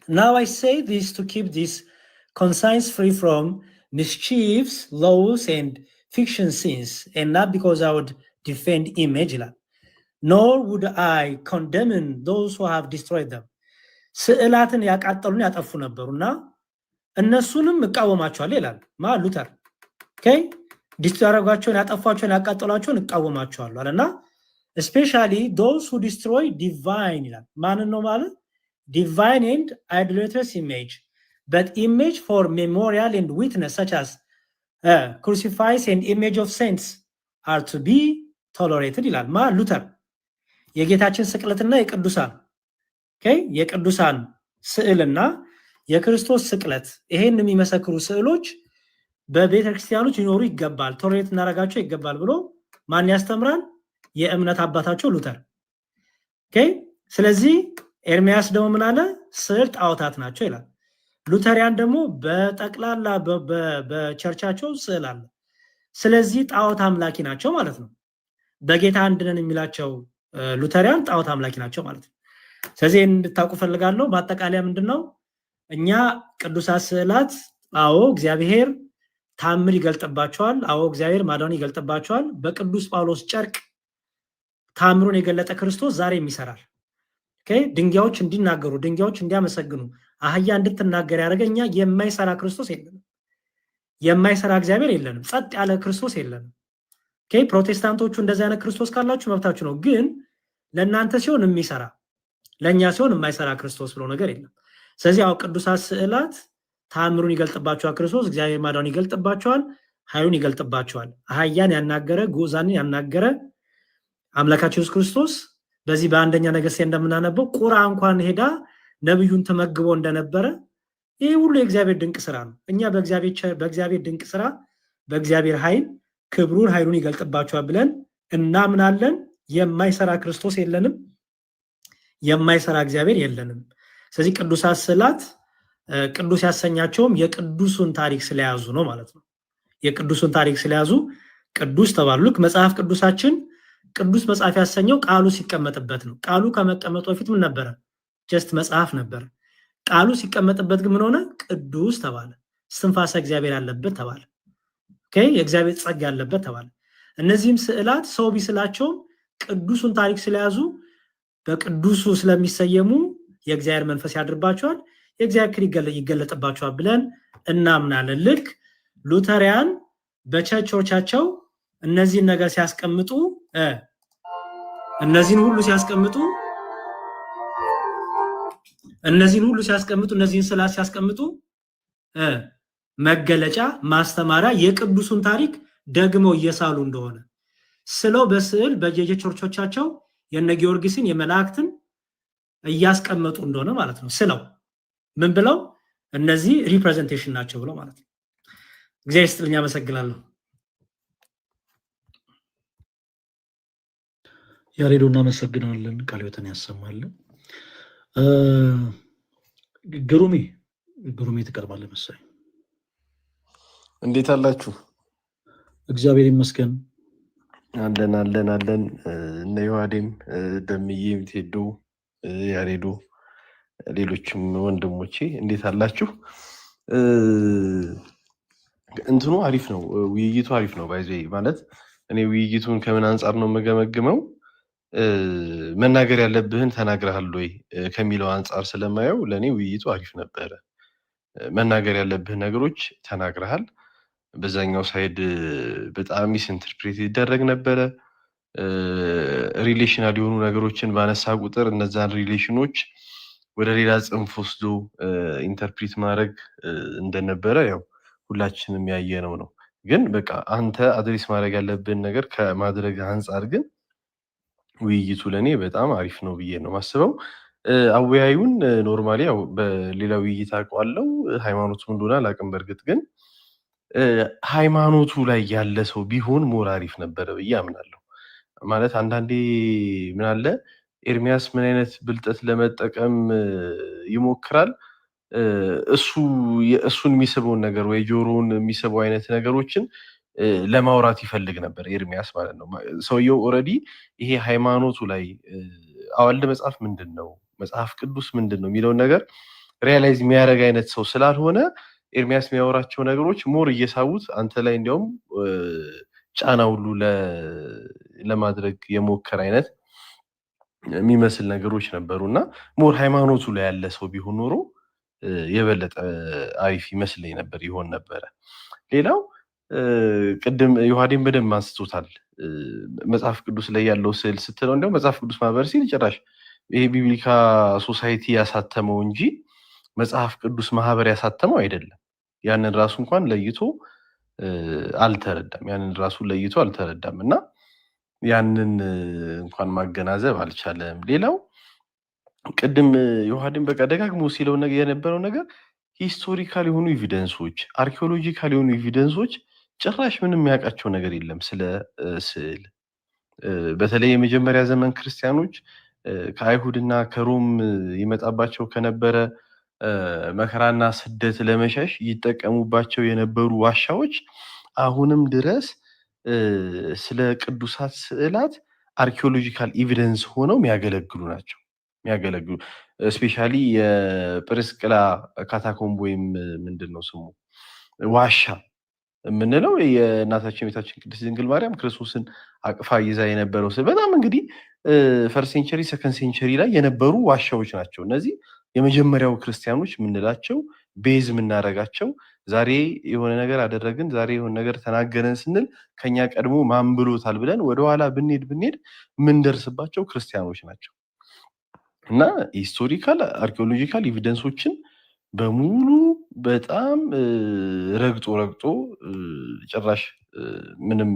Now I say this to keep this conscience free from mischiefs, laws, and fiction sins, and not because I would defend image, nor would I condemn those who have destroyed them. ስዕላትን ያቃጠሉን ያጠፉ ነበሩና እነሱንም እቃወማቸዋለሁ ይላል ማ ሉተር። ኦኬ ዲስትራጓቸውን ያጠፏቸውን ያቃጠሏቸውን እቃወማቸዋለሁ አለና especially those who destroy divine ይላል። ማንን ነው ማለት? divine and idolatrous image, but image for memorial and witness such as crucifix and image of saints are to be tolerated ይላል። ማ ሉተር የጌታችን ስቅለትና የቅዱሳን የቅዱሳን ስዕልና የክርስቶስ ስቅለት ይሄን የሚመሰክሩ ስዕሎች በቤተክርስቲያኖች ሊኖሩ ይገባል፣ ቶሌሬት እናደርጋቸው ይገባል ብሎ ማን ያስተምራል? የእምነት አባታቸው ሉተር። ስለዚህ ኤርሚያስ ደግሞ ምን አለ? ስዕል ጣዖታት ናቸው ይላል። ሉተሪያን ደግሞ በጠቅላላ በቸርቻቸው ስዕል አለ። ስለዚህ ጣዖት አምላኪ ናቸው ማለት ነው። በጌታ አንድነን የሚላቸው ሉተሪያን ጣዖት አምላኪ ናቸው ማለት ነው። ስለዚህ እንድታውቁ ፈልጋለሁ። በአጠቃላይ ምንድነው እኛ ቅዱሳት ስዕላት አዎ እግዚአብሔር ታምር ይገልጥባቸዋል፣ አዎ እግዚአብሔር ማዳን ይገልጥባቸዋል። በቅዱስ ጳውሎስ ጨርቅ ታምሩን የገለጠ ክርስቶስ ዛሬም ይሰራል። ድንጋዮች እንዲናገሩ፣ ድንጋዮች እንዲያመሰግኑ፣ አህያ እንድትናገር ያደረገኛ የማይሰራ ክርስቶስ የለንም፣ የማይሰራ እግዚአብሔር የለንም፣ ጸጥ ያለ ክርስቶስ የለንም። ፕሮቴስታንቶቹ እንደዚህ አይነት ክርስቶስ ካላችሁ መብታችሁ ነው። ግን ለእናንተ ሲሆን የሚሰራ ለእኛ ሲሆን የማይሰራ ክርስቶስ ብሎ ነገር የለም። ስለዚህ ያው ቅዱሳት ስዕላት ታምሩን ይገልጥባቸዋል ክርስቶስ፣ እግዚአብሔር ማዳን ይገልጥባቸዋል፣ ኃይሉን ይገልጥባቸዋል። አህያን ያናገረ ጉዛንን ያናገረ አምላካችን ኢየሱስ ክርስቶስ በዚህ በአንደኛ ነገሥት እንደምናነበው ቁራ እንኳን ሄዳ ነብዩን ተመግቦ እንደነበረ ይህ ሁሉ የእግዚአብሔር ድንቅ ስራ ነው። እኛ በእግዚአብሔር ድንቅ ስራ በእግዚአብሔር ኃይል ክብሩን ኃይሉን ይገልጥባቸዋል ብለን እናምናለን። የማይሰራ ክርስቶስ የለንም፣ የማይሰራ እግዚአብሔር የለንም። ስለዚህ ቅዱሳት ስዕላት ቅዱስ ያሰኛቸውም የቅዱሱን ታሪክ ስለያዙ ነው ማለት ነው። የቅዱሱን ታሪክ ስለያዙ ቅዱስ ተባሉ። ልክ መጽሐፍ ቅዱሳችን ቅዱስ መጽሐፍ ያሰኘው ቃሉ ሲቀመጥበት ነው። ቃሉ ከመቀመጡ በፊት ምን ነበረ? ጀስት መጽሐፍ ነበር። ቃሉ ሲቀመጥበት ግን ምን ሆነ? ቅዱስ ተባለ። እስትንፋሰ እግዚአብሔር ያለበት ተባለ። የእግዚአብሔር ጸጋ ያለበት ተባለ። እነዚህም ስዕላት ሰው ቢስላቸውም ቅዱሱን ታሪክ ስለያዙ በቅዱሱ ስለሚሰየሙ የእግዚአብሔር መንፈስ ያድርባቸዋል፣ የእግዚአብሔር ክብር ይገለጥባቸዋል ብለን እናምናለን። ልክ ሉተሪያን በቸርቾቻቸው እነዚህን ነገር ሲያስቀምጡ እነዚህን ሁሉ ሲያስቀምጡ እነዚህን ስዕላት ሲያስቀምጡ መገለጫ ማስተማሪያ የቅዱሱን ታሪክ ደግሞ እየሳሉ እንደሆነ ስለው በስዕል በየቸርቾቻቸው የነ ጊዮርጊስን የመላእክትን እያስቀመጡ እንደሆነ ማለት ነው። ስለው ምን ብለው እነዚህ ሪፕሬዘንቴሽን ናቸው ብለው ማለት ነው። እግዚአብሔር ይስጥልኝ፣ አመሰግናለሁ። ያሬዶ እናመሰግናለን፣ ቃለ ሕይወትን ያሰማልን። ግሩሜ ትቀርባለህ መሰለኝ። እንዴት አላችሁ? እግዚአብሔር ይመስገን። አለን እነ ዮሐዴም ደምዬም ቴዶ ያሬዶ ሌሎችም ወንድሞቼ እንዴት አላችሁ? እንትኑ አሪፍ ነው፣ ውይይቱ አሪፍ ነው። ባይዘ ማለት እኔ ውይይቱን ከምን አንጻር ነው የምገመግመው? መናገር ያለብህን ተናግረሃል ወይ ከሚለው አንጻር ስለማየው ለእኔ ውይይቱ አሪፍ ነበረ። መናገር ያለብህን ነገሮች ተናግረሃል። በዛኛው ሳይድ በጣም ሚስ ኢንተርፕሬት ይደረግ ነበረ። ሪሌሽናል የሆኑ ነገሮችን ባነሳ ቁጥር እነዛን ሪሌሽኖች ወደ ሌላ ጽንፍ ወስዶ ኢንተርፕሬት ማድረግ እንደነበረ ያው ሁላችንም ያየነው ነው። ግን በቃ አንተ አድሬስ ማድረግ ያለብን ነገር ከማድረግ አንጻር ግን ውይይቱ ለኔ በጣም አሪፍ ነው ብዬ ነው ማስበው። አወያዩን ኖርማሊ ያው በሌላ ውይይት አውቀዋለሁ፣ ሃይማኖቱ እንደሆነ አላውቅም። በእርግጥ ግን ሃይማኖቱ ላይ ያለ ሰው ቢሆን ሞር አሪፍ ነበረ ብዬ አምናለሁ። ማለት አንዳንዴ ምን አለ ኤርሚያስ ምን አይነት ብልጠት ለመጠቀም ይሞክራል። እሱን የሚስበውን ነገር ወይ ጆሮውን የሚስበው አይነት ነገሮችን ለማውራት ይፈልግ ነበር ኤርሚያስ ማለት ነው። ሰውየው ኦልሬዲ ይሄ ሃይማኖቱ ላይ አዋልድ መጽሐፍ ምንድን ነው፣ መጽሐፍ ቅዱስ ምንድን ነው የሚለውን ነገር ሪያላይዝ የሚያደርግ አይነት ሰው ስላልሆነ ኤርሚያስ የሚያወራቸው ነገሮች ሞር እየሳቡት አንተ ላይ እንዲያውም ጫና ሁሉ ለማድረግ የሞከረ አይነት የሚመስል ነገሮች ነበሩ እና ሞር ሃይማኖቱ ላይ ያለ ሰው ቢሆን ኖሮ የበለጠ አሪፍ ይመስለኝ ነበር ይሆን ነበረ። ሌላው ቅድም ዮሐዴን በደንብ አንስቶታል። መጽሐፍ ቅዱስ ላይ ያለው ስዕል ስትለው እንዲያውም መጽሐፍ ቅዱስ ማህበር ሲል ጭራሽ ይሄ ቢብሊካ ሶሳይቲ ያሳተመው እንጂ መጽሐፍ ቅዱስ ማህበር ያሳተመው አይደለም። ያንን ራሱ እንኳን ለይቶ አልተረዳም እና ያንን እንኳን ማገናዘብ አልቻለም። ሌላው ቅድም ዮሐዴን በቃ ደጋግሞ ሲለው የነበረው ነገር ሂስቶሪካል የሆኑ ኤቪደንሶች፣ አርኪኦሎጂካል የሆኑ ኤቪደንሶች ጭራሽ ምንም የሚያውቃቸው ነገር የለም ስለ ስዕል። በተለይ የመጀመሪያ ዘመን ክርስቲያኖች ከአይሁድና ከሮም ይመጣባቸው ከነበረ መከራና ስደት ለመሸሽ ይጠቀሙባቸው የነበሩ ዋሻዎች አሁንም ድረስ ስለ ቅዱሳት ስዕላት አርኪኦሎጂካል ኤቪደንስ ሆነው የሚያገለግሉ ናቸው። ስፔሻሊ የጵርስቅላ ካታኮምብ ወይም ምንድን ነው ስሙ ዋሻ የምንለው የእናታችን ቤታችን ቅድስት ድንግል ማርያም ክርስቶስን አቅፋ ይዛ የነበረው ስዕል በጣም እንግዲህ ፈርስት ሴንቸሪ ሰከንድ ሴንቸሪ ላይ የነበሩ ዋሻዎች ናቸው። እነዚህ የመጀመሪያው ክርስቲያኖች የምንላቸው ቤዝ የምናደርጋቸው ዛሬ የሆነ ነገር አደረግን፣ ዛሬ የሆነ ነገር ተናገረን ስንል ከኛ ቀድሞ ማን ብሎታል ብለን ወደኋላ ብንሄድ የምንደርስባቸው ክርስቲያኖች ናቸው እና ሂስቶሪካል አርኪኦሎጂካል ኤቪደንሶችን በሙሉ በጣም ረግጦ ጭራሽ ምንም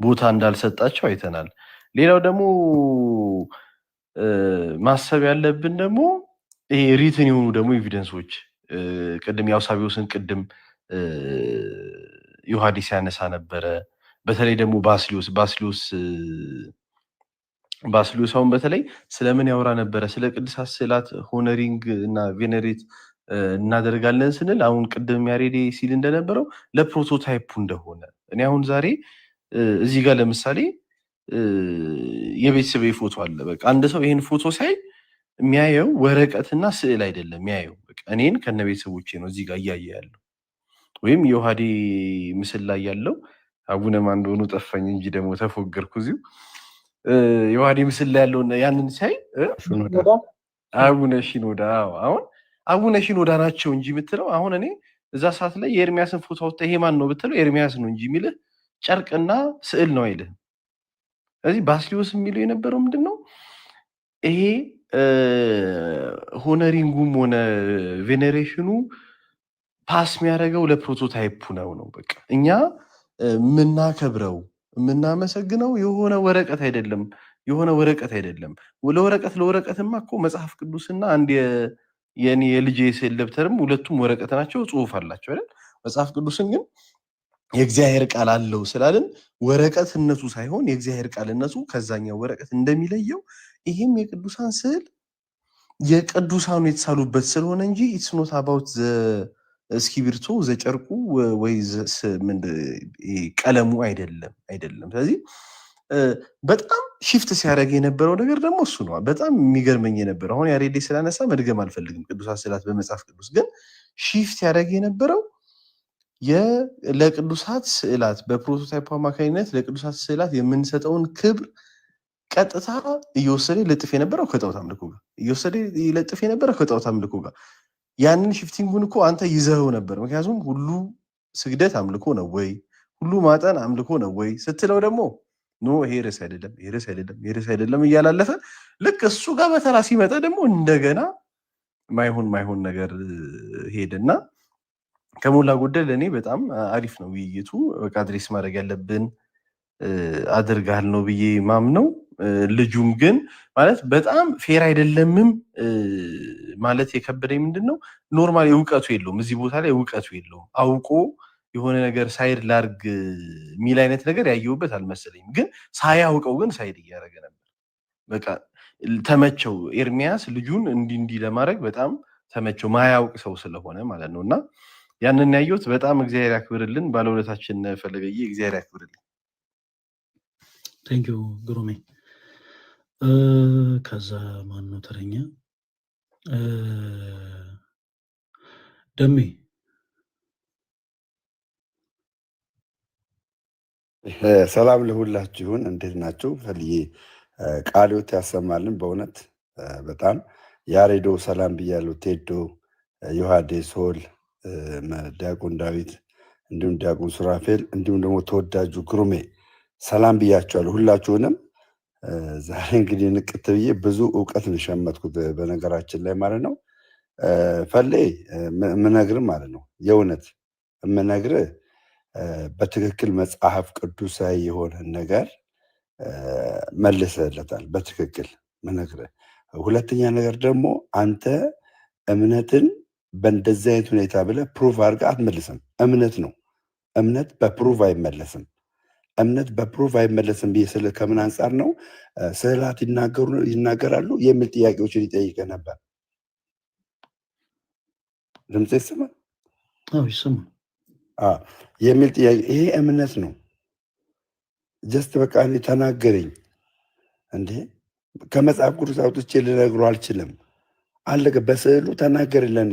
ቦታ እንዳልሰጣቸው አይተናል። ሌላው ደግሞ ማሰብ ያለብን ደግሞ ይሄ ሪትን የሆኑ ደግሞ ኤቪደንሶች ቅድም የአውሳቢዎስን ቅድም ዮሐዲስ ያነሳ ነበረ። በተለይ ደግሞ ባስሊዮስ አሁን በተለይ ስለምን ያወራ ነበረ? ስለ ቅዱሳት ስዕላት ሆነሪንግ እና ቬነሬት እናደርጋለን ስንል አሁን ቅድም ያሬዴ ሲል እንደነበረው ለፕሮቶታይፑ እንደሆነ እኔ አሁን ዛሬ እዚህ ጋር ለምሳሌ የቤተሰብ ፎቶ አለ። በቃ አንድ ሰው ይህን ፎቶ ሲያይ የሚያየው ወረቀትና ስዕል አይደለም የሚያየው በቃ እኔን ከነ ቤተሰቦቼ ነው እዚህ ጋር እያየ ያለው። ወይም የዮሐዴ ምስል ላይ ያለው አቡነ ማን እንደሆኑ ጠፋኝ እንጂ ደግሞ ተፎገርኩ እዚሁ ዮሐዴ ምስል ላይ ያለውን ያንን ሲያይ አቡነ ሺኖዳ አሁን አቡነ ሺኖዳ ናቸው እንጂ የምትለው አሁን እኔ እዛ ሰዓት ላይ የኤርሚያስን ፎቶ አውጥተህ ይሄ ማን ነው ብትለው ኤርሚያስ ነው እንጂ የሚልህ ጨርቅና ስዕል ነው አይልህም። ስለዚህ ባስሊዮስ የሚለው የነበረው ምንድን ነው? ይሄ ሆነሪንጉም ሆነ ቬኔሬሽኑ ፓስ የሚያደርገው ለፕሮቶታይፑ ነው። በቃ እኛ የምናከብረው የምናመሰግነው የሆነ ወረቀት አይደለም። ለወረቀትማ እኮ መጽሐፍ ቅዱስና አንድ የኔ የልጄ ስዕል ደብተርም ሁለቱም ወረቀት ናቸው፣ ጽሁፍ አላቸው አይደል? መጽሐፍ ቅዱስን ግን የእግዚአብሔር ቃል አለው ስላልን ወረቀትነቱ ሳይሆን የእግዚአብሔር ቃልነቱ ከዛኛው ወረቀት እንደሚለየው ይህም የቅዱሳን ስዕል የቅዱሳኑ የተሳሉበት ስለሆነ እንጂ ኢትስ ኖት አባውት እስክሪብቶ ዘጨርቁ ወይ ቀለሙ አይደለም። ስለዚህ በጣም ሺፍት ሲያደርግ የነበረው ነገር ደግሞ እሱ ነው። በጣም የሚገርመኝ የነበረው አሁን ያሬዴ ስላነሳ መድገም አልፈልግም። ቅዱሳት ስዕላት በመጽሐፍ ቅዱስ ግን ሺፍት ያደርግ የነበረው ለቅዱሳት ስዕላት በፕሮቶታይፕ አማካኝነት ለቅዱሳት ስዕላት የምንሰጠውን ክብር ቀጥታ እየወሰደ ይለጥፍ የነበረው ከጣዖት አምልኮ ጋር ያንን ሽፍቲንጉን እኮ አንተ ይዘኸው ነበር። ምክንያቱም ሁሉ ስግደት አምልኮ ነው ወይ ሁሉ ማጠን አምልኮ ነው ወይ ስትለው ደግሞ ኖ ይሄ ርዕስ አይደለም እያላለፈ ልክ እሱ ጋር በተራ ሲመጣ ደግሞ እንደገና ማይሆን ነገር ሄደና ከሞላ ጎደል እኔ በጣም አሪፍ ነው ውይይቱ። በቃ አድሬስ ማድረግ ያለብን አድርጋል ነው ብዬ ማምነው። ልጁም ግን ማለት በጣም ፌር አይደለምም ማለት የከበደኝ ምንድነው ኖርማል እውቀቱ የለውም፣ እዚህ ቦታ ላይ እውቀቱ የለውም። አውቆ የሆነ ነገር ሳይድ ላርግ የሚል አይነት ነገር ያየውበት አልመሰለኝም። ግን ሳያውቀው ግን ሳይድ እያደረገ ነበር። በቃ ተመቸው። ኤርሚያስ ልጁን እንዲህ ለማድረግ በጣም ተመቸው፣ ማያውቅ ሰው ስለሆነ ማለት ነው። እና ያንን ያየሁት በጣም እግዚአብሔር ያክብርልን። ባለውለታችን ፈለገዬ እግዚአብሔር ያክብርልን። ቴንኪው ግሩሜ። ከዛ ማን ነው ተረኛ? ደሜ ሰላም ለሁላችሁን፣ እንዴት ናችሁ? ፈልዬ ቃልዮት ያሰማልን። በእውነት በጣም ያሬዶ ሰላም ብያለሁ። ቴዶ፣ ዮሐዴ፣ ሶል፣ ዲያቆን ዳዊት እንዲሁም ዲያቆን ሱራፌል እንዲሁም ደግሞ ተወዳጁ ግሩሜ ሰላም ብያቸዋለሁ ሁላችሁንም። ዛሬ እንግዲህ ንቅት ብዬ ብዙ እውቀት ነው የሸመትኩት በነገራችን ላይ ማለት ነው። ፈሌ የምነግርህ ማለት ነው የእውነት የምነግርህ በትክክል መጽሐፍ ቅዱሳዊ የሆነ ነገር መልሰለታል። በትክክል ምነግርህ። ሁለተኛ ነገር ደግሞ አንተ እምነትን በእንደዚህ አይነት ሁኔታ ብለህ ፕሩቭ አድርገህ አትመልስም። እምነት ነው። እምነት በፕሩቭ አይመለስም። እምነት በፕሩቭ አይመለስም ብዬ ስለ ከምን አንጻር ነው ስዕላት ይናገራሉ የሚል ጥያቄዎችን ይጠይቀ ነበር። ድምፅ ይሰማል? ይሰማል የሚል ጥያቄ። ይሄ እምነት ነው። ጀስት በቃ እኔ ተናገረኝ እንዴ ከመጽሐፍ ቅዱስ አውጥቼ ልነግሮ አልችልም። አለቀ። በስዕሉ ተናገር ለኔ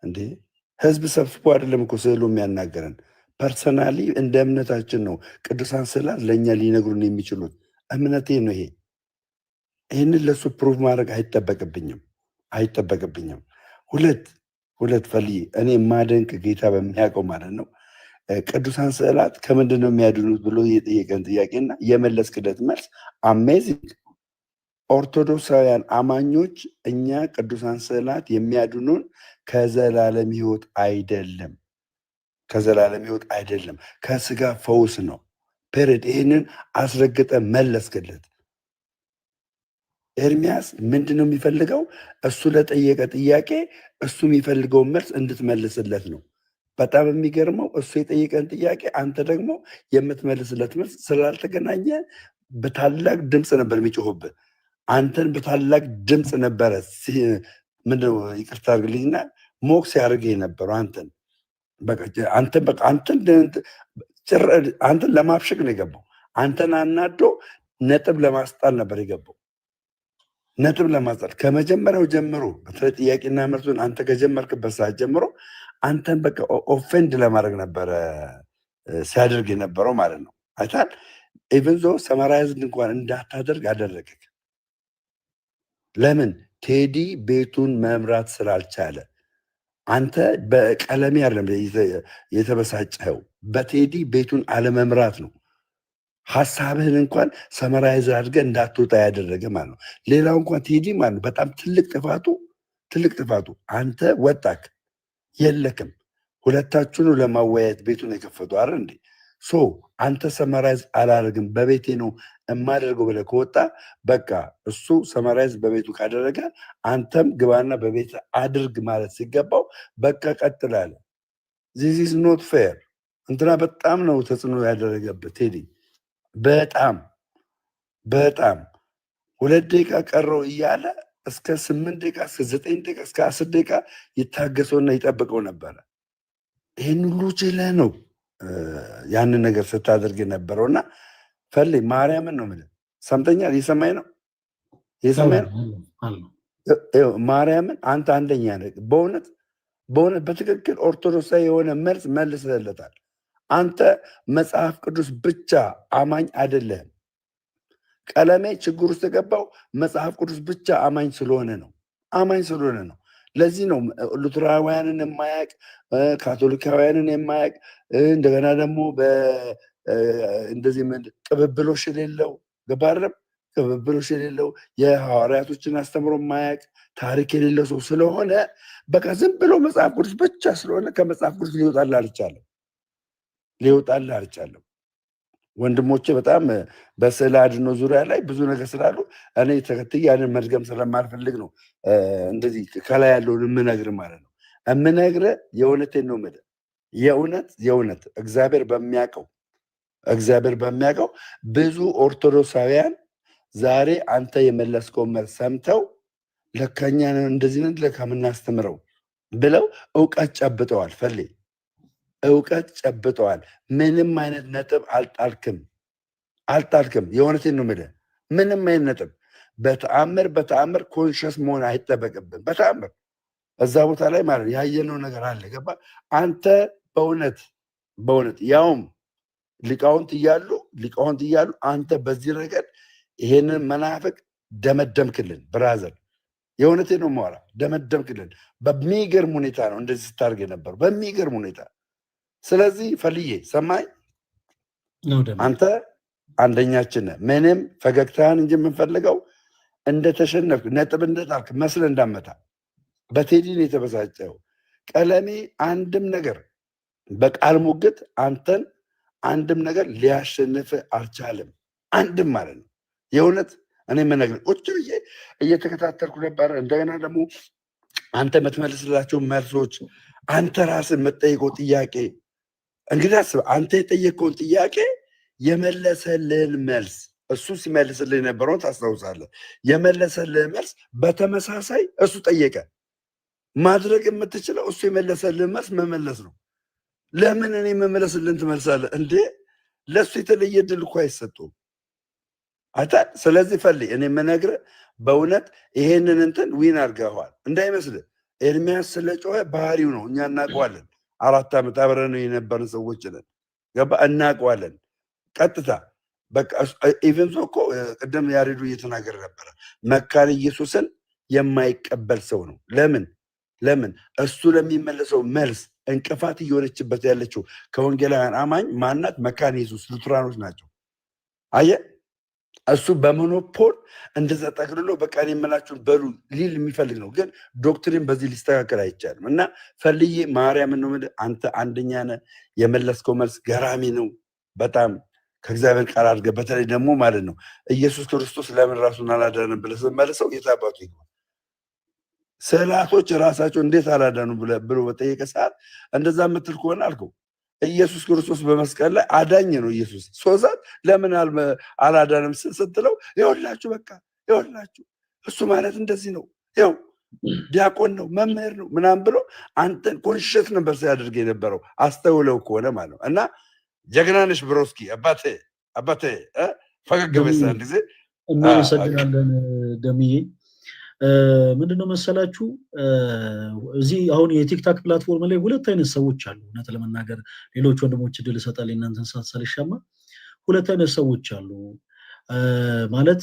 እንዴ። ህዝብ ሰብስቦ አይደለም እኮ ስዕሉ የሚያናገረን፣ ፐርሰናሊ እንደ እምነታችን ነው። ቅዱሳን ስዕላት ለእኛ ሊነግሩን የሚችሉት እምነቴ ነው። ይሄ ይህንን ለእሱ ፕሩቭ ማድረግ አይጠበቅብኝም። ሁለት ፈልዬ እኔ የማደንቅ ጌታ በሚያውቀው ማለት ነው ቅዱሳን ስዕላት ከምንድን ነው የሚያድኑት ብሎ የጠየቀን ጥያቄና የመለስክለት መልስ አሜዚንግ። ኦርቶዶክሳውያን አማኞች እኛ ቅዱሳን ስዕላት የሚያድኑን ከዘላለም ሕይወት አይደለም፣ ከስጋ ፈውስ ነው። ፔሬድ። ይህንን አስረግጠ መለስክለት። ኤርሚያስ ምንድን ነው የሚፈልገው? እሱ ለጠየቀ ጥያቄ እሱ የሚፈልገውን መልስ እንድትመልስለት ነው። በጣም የሚገርመው እሱ የጠየቀን ጥያቄ አንተ ደግሞ የምትመልስለት መልስ ስላልተገናኘ በታላቅ ድምፅ ነበር የሚጮሁብህ። አንተን በታላቅ ድምፅ ነበረ ምንድነው ይቅርታ አድርግልኝና ሞክ ሲያደርግ የነበረው አንተን ለማብሸቅ ነው የገባው። አንተን አናዶ ነጥብ ለማስጣል ነበር የገባው። ነጥብ ለማስጣል ከመጀመሪያው ጀምሮ በተለይ ጥያቄና መልሱን አንተ ከጀመርክበት ሰዓት ጀምሮ አንተን በቃ ኦፌንድ ለማድረግ ነበረ ሲያደርግ የነበረው ማለት ነው። አይታል። ኢቨን ዞ ሰማራይዝድ እንኳን እንዳታደርግ አደረግክ። ለምን? ቴዲ ቤቱን መምራት ስላልቻለ። አንተ በቀለሜ አይደለም የተበሳጨኸው፣ በቴዲ ቤቱን አለመምራት ነው። ሀሳብህን እንኳን ሰመራይዝ አድርገህ እንዳትወጣ ያደረገ ማለት ነው። ሌላው እንኳን ቴዲ ማለት ነው በጣም ትልቅ ጥፋቱ አንተ ወጣክ የለክም። ሁለታችሁን ለማወያየት ቤቱን የከፈቱ አይደል እንዴ? ሶ አንተ ሰመራይዝ አላደርግም በቤቴ ነው የማደርገው ብለህ ከወጣ በቃ እሱ ሰመራይዝ በቤቱ ካደረገ አንተም ግባና በቤት አድርግ ማለት ሲገባው በቃ ቀጥላለ። ዚስ ኢዝ ኖት ፌር። እንትና በጣም ነው ተጽዕኖ ያደረገበት ቴዲ። በጣም 2 ደቂቃ ቀረው እያለ እስከ 8 ደቂቃ እስከ 9 ደቂቃ እስከ 10 ደቂቃ ይታገሰውና ይጠብቀው ነበረ። ይህን ሁሉ ችለህ ነው ያንን ነገር ስታደርግ የነበረውና ፈልይ ማርያምን ነው የምልህ። ሰምተኛል? እየሰማኝ ነው? ማርያምን አንተ አንደኛ ነህ። በእውነት በትክክል ኦርቶዶክሳዊ የሆነ መልስ መልስለታል። አንተ መጽሐፍ ቅዱስ ብቻ አማኝ አይደለህም። ቀለሜ ችግር ውስጥ የገባው መጽሐፍ ቅዱስ ብቻ አማኝ ስለሆነ ነው። ለዚህ ነው ሉትራውያንን የማያቅ ካቶሊካውያንን የማያቅ እንደገና ደግሞ እንደዚህ ቅብብሎሽ የሌለው ገባረም ቅብብሎሽ የሌለው የሐዋርያቶችን አስተምሮ የማያቅ ታሪክ የሌለው ሰው ስለሆነ በቃ ዝም ብሎ መጽሐፍ ቅዱስ ብቻ ስለሆነ ከመጽሐፍ ቅዱስ ሊወጣልህ አልቻለም። ወንድሞቼ በጣም በስዕል አድኖ ዙሪያ ላይ ብዙ ነገር ስላሉ እኔ ተከትዬ ያንን መድገም ስለማልፈልግ ነው እንደዚህ ከላይ ያለውን የምነግርህ ማለት ነው። የምነግርህ የእውነቴን ነው የምልህ። የእውነት እግዚአብሔር በሚያውቀው ብዙ ኦርቶዶክሳውያን ዛሬ አንተ የመለስከው መልስ ሰምተው ለከኛ እንደዚህ ነን ለካ የምናስተምረው ብለው እውቀት ጨብጠዋል። እውቀት ጨብጠዋል። ምንም አይነት ነጥብ አልጣልክም። የእውነቴን ነው የምልህ። ምንም አይነት ነጥብ በተአምር ኮንሽስ መሆን አይጠበቅብን። በተአምር እዛ ቦታ ላይ ማለት ያየነው ነገር አለ። ገባ? አንተ በእውነት ያውም ሊቃውንት እያሉ አንተ በዚህ ረገድ ይሄንን መናፍቅ ደመደምክልን። ብራዘር የእውነቴን ነው የማወራህ። ደመደምክልን። በሚገርም ሁኔታ ነው እንደዚህ ስታደርግ የነበረው። በሚገርም ሁኔታ ስለዚህ ፈልዬ ሰማይ ነው ደግሞ አንተ አንደኛችን ነህ። ምንም ፈገግታህን እንጂ የምንፈልገው እንደተሸነፍክ ነጥብ እንደጣልክ መስለ እንዳመታ በቴዲን የተበሳጨው ቀለሜ አንድም ነገር በቃል ሙግት አንተን አንድም ነገር ሊያሸንፍ አልቻለም። አንድም ማለት ነው። የእውነት እኔ የምነግርህ ቁጭ ብዬ እየተከታተልኩ ነበረ። እንደገና ደግሞ አንተ የምትመልስላቸው መልሶች፣ አንተ ራስህ የምትጠይቀው ጥያቄ እንግዲህ አስብ፣ አንተ የጠየቀውን ጥያቄ የመለሰልህን መልስ እሱ ሲመልስልህ የነበረውን ታስታውሳለህ። የመለሰልህ መልስ በተመሳሳይ እሱ ጠየቀ። ማድረግ የምትችለው እሱ የመለሰልህ መልስ መመለስ ነው። ለምን እኔ መመለስልን ትመልሳለህ እንዴ? ለእሱ የተለየ ድል እኮ አይሰጡም። ስለዚህ ፈልይ እኔ የምነግርህ በእውነት ይሄንን እንትን ዊን አድርገዋል እንዳይመስልህ። ኤርሚያስ ስለ ጮኸ ባህሪው ነው። እኛ እናውቀዋለን። 4 ዓመት አብረን የነበርን ሰዎች ነን። ገባ? እናውቀዋለን። ቀጥታ በቃ ኢቨን ሶ እኮ ቅድም ያሬዱ እየተናገረ ነበረ። መካነ ኢየሱስን የማይቀበል ሰው ነው። ለምን እሱ ለሚመለሰው መልስ እንቅፋት እየሆነችበት ያለችው ከወንጌላውያን አማኝ ማናት? መካነ ኢየሱስ ሉትራኖች ናቸው። አየህ፣ እሱ በሞኖፖል እንደዛ ጠቅልሎ በቃ እኔ የምላችሁን በሉ ሊል የሚፈልግ ነው። ግን ዶክትሪን በዚህ ሊስተካከል አይቻልም። እና ፈልዬ ማርያም ነው አንተ አንደኛ ነህ። የመለስከው መልስ ገራሚ ነው በጣም ከእግዚአብሔር ቃል አድርገህ፣ በተለይ ደግሞ ማለት ነው ኢየሱስ ክርስቶስ ለምን ራሱን አላዳንም ብለህ ስትመልሰው የታባቱ ይግባ። ስዕላቶች ራሳቸው እንዴት አላዳኑ ብሎ በጠየቀ ሰዓት እንደዛ የምትል ከሆነ አልከው ኢየሱስ ክርስቶስ በመስቀል ላይ አዳኝ ነው። ኢየሱስ ሶዛት ለምን አላዳንም ስትለው ይኸውላችሁ በቃ ይኸውላችሁ እሱ ማለት እንደዚህ ነው፣ ይኸው ዲያቆን ነው፣ መምህር ነው ምናምን ብሎ አንተን ኮንሽስ ነበር ሲያደርግ የነበረው አስተውለው ከሆነ ማለት ነው። እና ጀግና ነሽ ብሮስኪ አባቴ ፈገግ በሳን ጊዜ እናመሰግናለን ደምዬ። ምንድነው መሰላችሁ እዚህ አሁን የቲክታክ ፕላትፎርም ላይ 2 አይነት ሰዎች አሉ። እውነት ለመናገር ሌሎች ወንድሞች ድል ሰጣል እናንተን ሳልሻማ 2 አይነት ሰዎች አሉ ማለት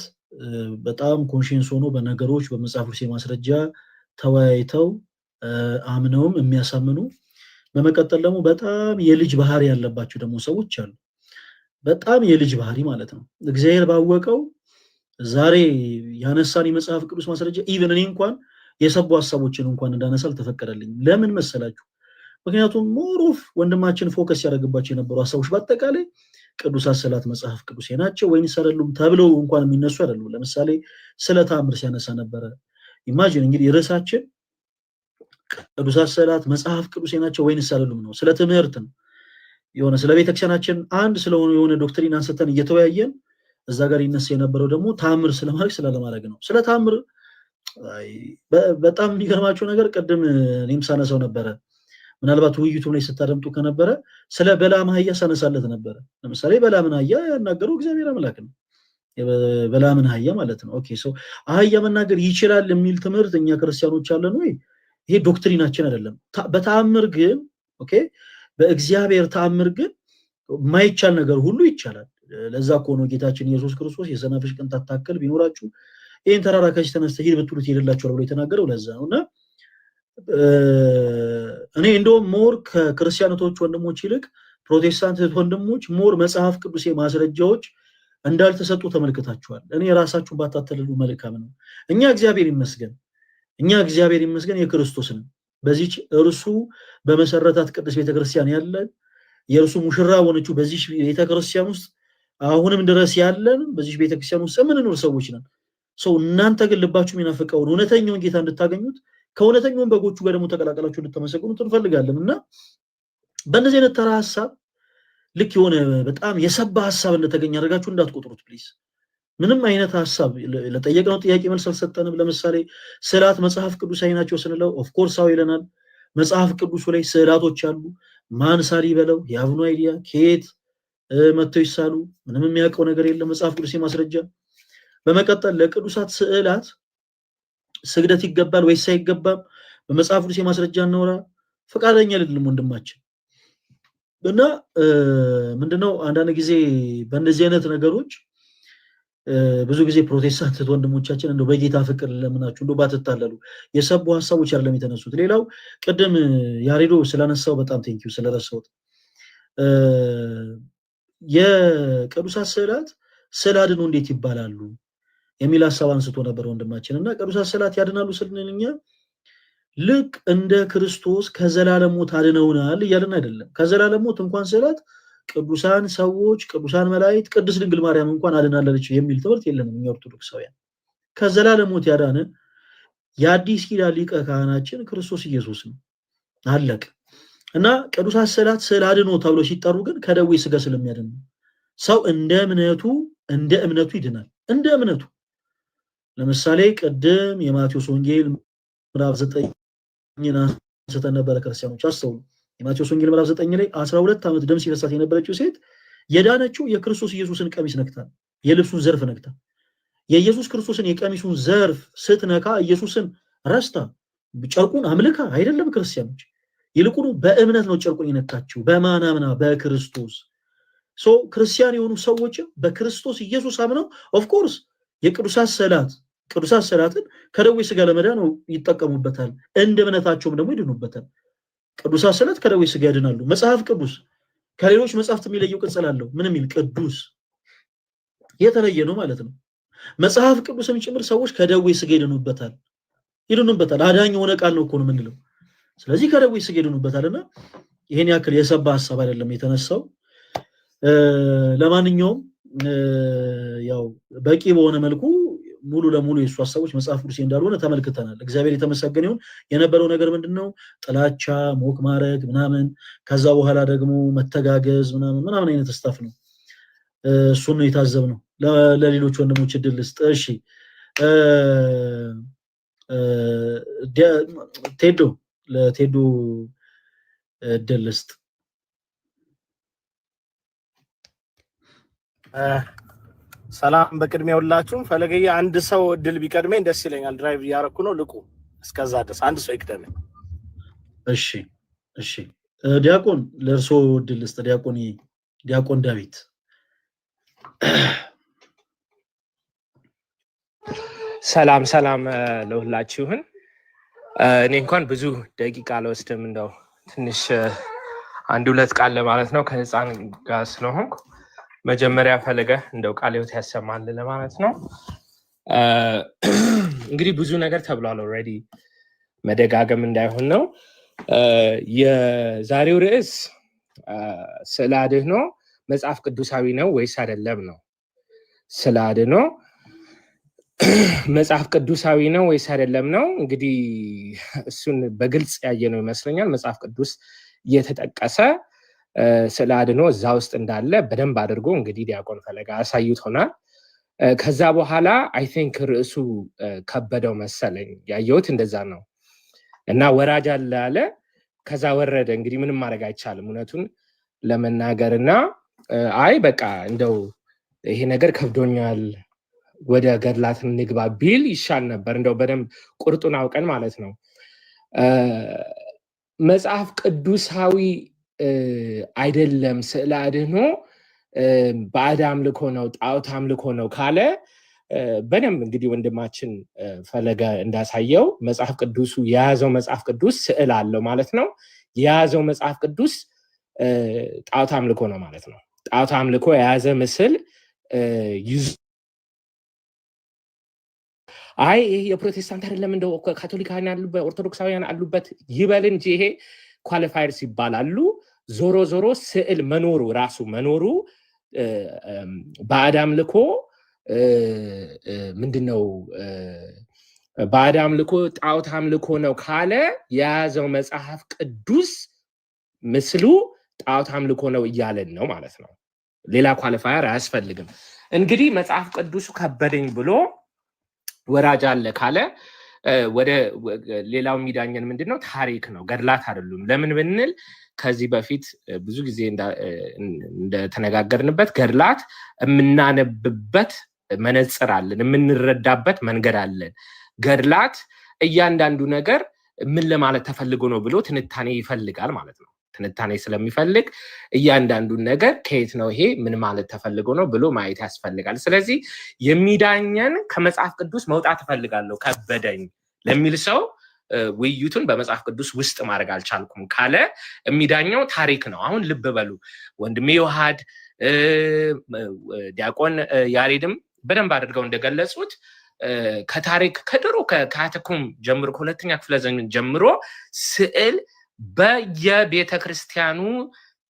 በጣም ኮንሽንስ ሆኖ በነገሮች በመጽሐፍ ቅዱስ ማስረጃ ተወያይተው አምነውም የሚያሳምኑ፣ በመቀጠል ደግሞ በጣም የልጅ ባህሪ ያለባቸው ደግሞ ሰዎች አሉ። በጣም የልጅ ባህሪ ማለት ነው። እግዚአብሔር ባወቀው ዛሬ ያነሳን የመጽሐፍ ቅዱስ ማስረጃ ኢቨን እኔ እንኳን የሰቡ ሀሳቦችን እንኳን እንዳነሳ አልተፈቀደልኝም። ለምን መሰላችሁ? ምክንያቱም ሞሮፍ ወንድማችን ፎከስ ያደረግባቸው የነበሩ ሀሳቦች በአጠቃላይ ቅዱሳት ስዕላት መጽሐፍ ቅዱስ ናቸው ወይንስ አይደሉም ተብለው እንኳን የሚነሱ አይደሉም። ለምሳሌ ስለ ተአምር ሲያነሳ ነበረ። ኢማጂን እንግዲህ ርዕሳችን ቅዱሳት ስዕላት መጽሐፍ ቅዱስ ናቸው ወይንስ አይደሉም ነው። ስለ ትምህርት ነው። የሆነ ስለ ቤተክርስቲያናችን አንድ ስለሆነ የሆነ ዶክትሪን አንስተን እየተወያየን እዛ ጋር ይነሳ የነበረው ደግሞ ታምር ስለማድረግ ስለለማድረግ ነው። ስለ ታምር በጣም የሚገርማቸው ነገር ቅድም እኔም ሳነሳው ነበረ። ምናልባት ውይይቱም ላይ ስታደምጡ ከነበረ ስለ በለዓም አህያ ሳነሳለት ነበረ። ለምሳሌ በለዓምን አህያ ያናገረው እግዚአብሔር አምላክ ነው። በለዓምን አህያ ማለት ነው። ኦኬ ሶ አህያ መናገር ይችላል የሚል ትምህርት እኛ ክርስቲያኖች አለን ወይ? ይሄ ዶክትሪናችን አይደለም። በተአምር ግን ኦኬ፣ በእግዚአብሔር ተአምር ግን የማይቻል ነገር ሁሉ ይቻላል። ለዛ እኮ ነው ጌታችን ኢየሱስ ክርስቶስ የሰናፍጭ ቅንጣት ታክል ቢኖራችሁ ይህን ተራራ ከዚህ ተነስተህ ሂድ ብትሉት ይሄድላችኋል ብሎ የተናገረው ለዛ ነው። እና እኔ እንደውም ሞር ከክርስቲያኖቶች ወንድሞች ይልቅ ፕሮቴስታንት ወንድሞች ሞር መጽሐፍ ቅዱስ ማስረጃዎች እንዳልተሰጡ ተመልክታችኋል። እኔ ራሳችሁን ባታተልሉ መልካም ነው። እኛ እግዚአብሔር ይመስገን የክርስቶስን በዚች እርሱ በመሰረታት ቅዱስ ቤተክርስቲያን ያለን የእርሱ ሙሽራ ሆነችው በዚህ ቤተክርስቲያን ውስጥ አሁንም ድረስ ያለን በዚህ ቤተክርስቲያን ውስጥ የምንኖር ሰዎች ነን። ሰው እናንተ ግን ልባችሁ የሚናፍቀውን እውነተኛውን ጌታ እንድታገኙት ከእውነተኛውን በጎቹ ጋር ደግሞ ተቀላቀላችሁ እንድትመሰግኑት እንፈልጋለን። እና በእነዚህ አይነት ተራ ሀሳብ ልክ የሆነ በጣም የሰባ ሀሳብ እንደተገኘ አድርጋችሁ እንዳትቆጥሩት ፕሊዝ። ምንም አይነት ሀሳብ ለጠየቅነው ጥያቄ መልስ አልሰጠንም። ለምሳሌ ስዕላት መጽሐፍ ቅዱሳዊ ናቸው ስንለው ኦፍኮርስ አዎ ይለናል። መጽሐፍ ቅዱሱ ላይ ስዕላቶች አሉ። ማን ሳሊ በለው የአብኑ አይዲያ ከየት መጥተው ይሳሉ? ምንም የሚያውቀው ነገር የለም መጽሐፍ ቅዱስ ማስረጃ። በመቀጠል ለቅዱሳት ስዕላት ስግደት ይገባል ወይስ አይገባም? በመጽሐፍ ቅዱስ ማስረጃ እናውራ። ፈቃደኛ አይደለም ወንድማችን። እና ምንድነው አንዳንድ ጊዜ በእንደዚህ አይነት ነገሮች ብዙ ጊዜ ፕሮቴስታንት ወንድሞቻችን እንደው በጌታ ፍቅር ለምናችሁ እንደው ባትታለሉ የሰቡ ሀሳቦች አይደለም የተነሱት። ሌላው ቅድም ያሬዶ ስላነሳው በጣም ቴንኪው ስለረሳሁት የቅዱሳት ስዕላት ስዕል አድኖ እንዴት ይባላሉ የሚል ሐሳብ አንስቶ ነበር ወንድማችን። እና ቅዱሳት ስዕላት ያድናሉ ስንል እኛ ልክ እንደ ክርስቶስ ከዘላለም ሞት አድነውናል እያልን አይደለም። ከዘላለም ሞት እንኳን ስዕላት ቅዱሳን ሰዎች፣ ቅዱሳን መላእክት፣ ቅድስት ድንግል ማርያም እንኳን አድናለች የሚል ትምህርት የለንም እኛ ኦርቶዶክሳውያን። ከዘላለም ሞት ያዳነን የአዲስ ኪዳን ሊቀ ካህናችን ክርስቶስ ኢየሱስ ነው። አለቀ። እና ቅዱሳት ስዕላት ስዕል አድኖ ተብሎ ሲጠሩ ግን ከደዌ ስጋ ስለሚያድን ነው። ሰው እንደ እምነቱ ይድናል። እንደ እምነቱ ለምሳሌ ቅድም የማቴዎስ ወንጌል ምዕራፍ 9 አንስተን ነበረ። ክርስቲያኖች አስተውሉ። የማቴዎስ ወንጌል ምዕራፍ 9 ላይ 12 ዓመት ደም ሲፈሳት የነበረችው ሴት የዳነችው የክርስቶስ ኢየሱስን ቀሚስ ነክታ፣ የልብሱን ዘርፍ ነክታ። የኢየሱስ ክርስቶስን የቀሚሱን ዘርፍ ስትነካ ኢየሱስን ረስታ ጨርቁን አምልካ አይደለም ክርስቲያኖች። ይልቁኑ በእምነት ነው ጨርቁን የነካችው። በማን አምና? በክርስቶስ። ክርስቲያን የሆኑ ሰዎች በክርስቶስ ኢየሱስ አምነው ኦፍኮርስ የቅዱሳት ስዕላትን ከደዌ ስጋ ለመዳን ይጠቀሙበታል። እንደ እምነታቸውም ደግሞ ይድኑበታል። ቅዱሳት ስዕላት ከደዌ ስጋ ያድናሉ። መጽሐፍ ቅዱስ ከሌሎች መጽሐፍት የሚለየው ቅጽል አለው። ምን የሚል? ቅዱስ። የተለየ ነው ማለት ነው። መጽሐፍ ቅዱስም ጭምር ሰዎች ከደዌ ስጋ ይድኑበታል። አዳኝ የሆነ ቃል ነው እኮ ነው የምንለው። ስለዚህ ከደዌ ስጋ ይድኑበታልና ይሄን ያክል የሰባ ሐሳብ አይደለም የተነሳው። ለማንኛውም ያው በቂ በሆነ መልኩ ሙሉ ለሙሉ የሱ ሐሳቦች መጽሐፍ ቅዱስ እንዳልሆነ ተመልክተናል። እግዚአብሔር የተመሰገነ ይሁን። የነበረው ነገር ምንድነው? ጥላቻ፣ ሞክ ማረግ ምናምን፣ ከዛ በኋላ ደግሞ መተጋገዝ ምናምን አይነት ስታፍ ነው። እሱን ነው የታዘብነው። ለሌሎች ወንድሞች እድል ልስጥ። እሺ ለቴዶ እድል ልስጥ። ሰላም በቅድሚያ ሁላችሁም። ፈለገዬ አንድ ሰው እድል ቢቀድመኝ ደስ ይለኛል። ድራይቭ እያደረኩ ነው። ልቁ እስከዛ ድረስ አንድ ሰው ይቅደመኝ። እሺ ዲያቆን ለእርሶ እድል ልስጥ። ዲያቆን ዳዊት። ሰላም ለሁላችሁን። እኔ እንኳን ብዙ ደቂቃ አልወስድም። እንደው ትንሽ አንድ ሁለት ቃል ለማለት ነው ከህፃን ጋር ስለሆንኩ። መጀመሪያ ፈለገ እንደው ቃለ ሕይወት ያሰማል ለማለት ነው። እንግዲህ ብዙ ነገር ተብሏል ኦልሬዲ፣ መደጋገም እንዳይሆን ነው። የዛሬው ርዕስ ስዕለ አድኅኖ መጽሐፍ ቅዱሳዊ ነው ወይስ አይደለም ነው። ስዕለ አድኅኖ መጽሐፍ ቅዱሳዊ ነው ወይስ አይደለም ነው። እንግዲህ እሱን በግልጽ ያየነው ይመስለኛል። መጽሐፍ ቅዱስ እየተጠቀሰ ስዕለ አድኅኖ እዛ ውስጥ እንዳለ በደንብ አድርጎ እንግዲህ ዲያቆን ፈለገ አሳይቶናል። ከዛ በኋላ አይ ቲንክ ርዕሱ ከበደው መሰለኝ፣ ያየሁት እንደዛ ነው። እና ወራጅ አለ አለ፣ ከዛ ወረደ። እንግዲህ ምንም ማድረግ አይቻልም እውነቱን ለመናገርና አይ በቃ እንደው ይሄ ነገር ከብዶኛል ወደ ገድላት እንግባ ቢል ይሻል ነበር። እንደው በደንብ ቁርጡን አውቀን ማለት ነው። መጽሐፍ ቅዱሳዊ አይደለም ስዕለ አድኅኖ ባዕድ አምልኮ ነው ጣዖት አምልኮ ነው ካለ በደንብ እንግዲህ ወንድማችን ፈለገ እንዳሳየው መጽሐፍ ቅዱሱ የያዘው መጽሐፍ ቅዱስ ስዕል አለው ማለት ነው። የያዘው መጽሐፍ ቅዱስ ጣዖት አምልኮ ነው ማለት ነው። ጣዖት አምልኮ የያዘ ምስል ይዞ አይ ይሄ የፕሮቴስታንት አይደለም እንደው ካቶሊካውያን ያሉበት ኦርቶዶክሳውያን አሉበት ይበል እንጂ ይሄ ኳሊፋየርስ ይባላሉ። ዞሮ ዞሮ ስዕል መኖሩ ራሱ መኖሩ ባዕድ አምልኮ ምንድነው ባዕድ አምልኮ ጣዖት አምልኮ ነው ካለ የያዘው መጽሐፍ ቅዱስ ምስሉ ጣዖት አምልኮ ነው እያለን ነው ማለት ነው። ሌላ ኳሊፋየር አያስፈልግም። እንግዲህ መጽሐፍ ቅዱሱ ከበደኝ ብሎ ወራጅ አለ ካለ ወደ ሌላው የሚዳኘን ምንድነው? ታሪክ ነው፣ ገድላት አይደሉም። ለምን ብንል ከዚህ በፊት ብዙ ጊዜ እንደተነጋገርንበት ገድላት የምናነብበት መነጽር አለን፣ የምንረዳበት መንገድ አለን። ገድላት እያንዳንዱ ነገር ምን ለማለት ተፈልጎ ነው ብሎ ትንታኔ ይፈልጋል ማለት ነው። ትንታኔ ስለሚፈልግ እያንዳንዱን ነገር ከየት ነው ይሄ ምን ማለት ተፈልጎ ነው ብሎ ማየት ያስፈልጋል። ስለዚህ የሚዳኘን ከመጽሐፍ ቅዱስ መውጣት እፈልጋለሁ ከበደኝ ለሚል ሰው ውይይቱን በመጽሐፍ ቅዱስ ውስጥ ማድረግ አልቻልኩም ካለ የሚዳኘው ታሪክ ነው። አሁን ልብ በሉ ወንድሜ ዮሐድ ዲያቆን ያሬድም በደንብ አድርገው እንደገለጹት ከታሪክ ከድሮ ከካተኩም ጀምሮ ከሁለተኛ ክፍለ ዘመን ጀምሮ ስዕል በየቤተክርስቲያኑ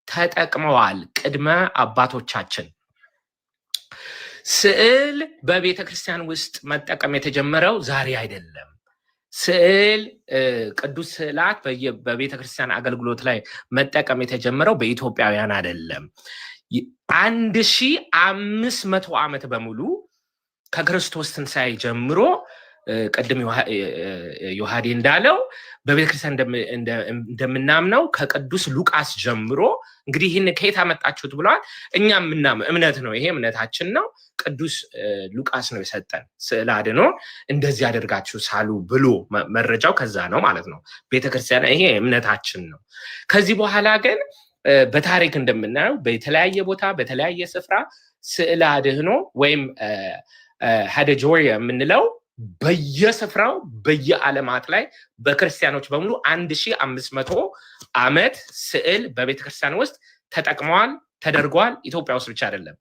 ተጠቅመዋል። ቅድመ አባቶቻችን ስዕል በቤተክርስቲያን ውስጥ መጠቀም የተጀመረው ዛሬ አይደለም። ስዕል ቅዱስ ስዕላት በቤተክርስቲያን አገልግሎት ላይ መጠቀም የተጀመረው በኢትዮጵያውያን አይደለም። 1500 ዓመት በሙሉ ከክርስቶስ ትንሣኤ ጀምሮ ቅድም ዮሐዴ እንዳለው በቤተክርስቲያን እንደምናምነው ከቅዱስ ሉቃስ ጀምሮ እንግዲህ ይህን ከየት አመጣችሁት ብለዋል። እኛ የምናምን እምነት ነው፣ ይሄ እምነታችን ነው። ቅዱስ ሉቃስ ነው የሰጠን ስዕል አድኖ እንደዚህ አድርጋችሁ ሳሉ ብሎ መረጃው ከዛ ነው ማለት ነው። ቤተክርስቲያን ይሄ እምነታችን ነው። ከዚህ በኋላ ግን በታሪክ እንደምናየው በተለያየ ቦታ በተለያየ ስፍራ ስዕል አድኖ ወይም ሃደጆሪያ የምንለው በየስፍራው በየዓለማት ላይ በክርስቲያኖች በሙሉ 1500 ዓመት ስዕል በቤተክርስቲያን ውስጥ ተጠቅመዋል፣ ተደርጓል። ኢትዮጵያ ውስጥ ብቻ አይደለም።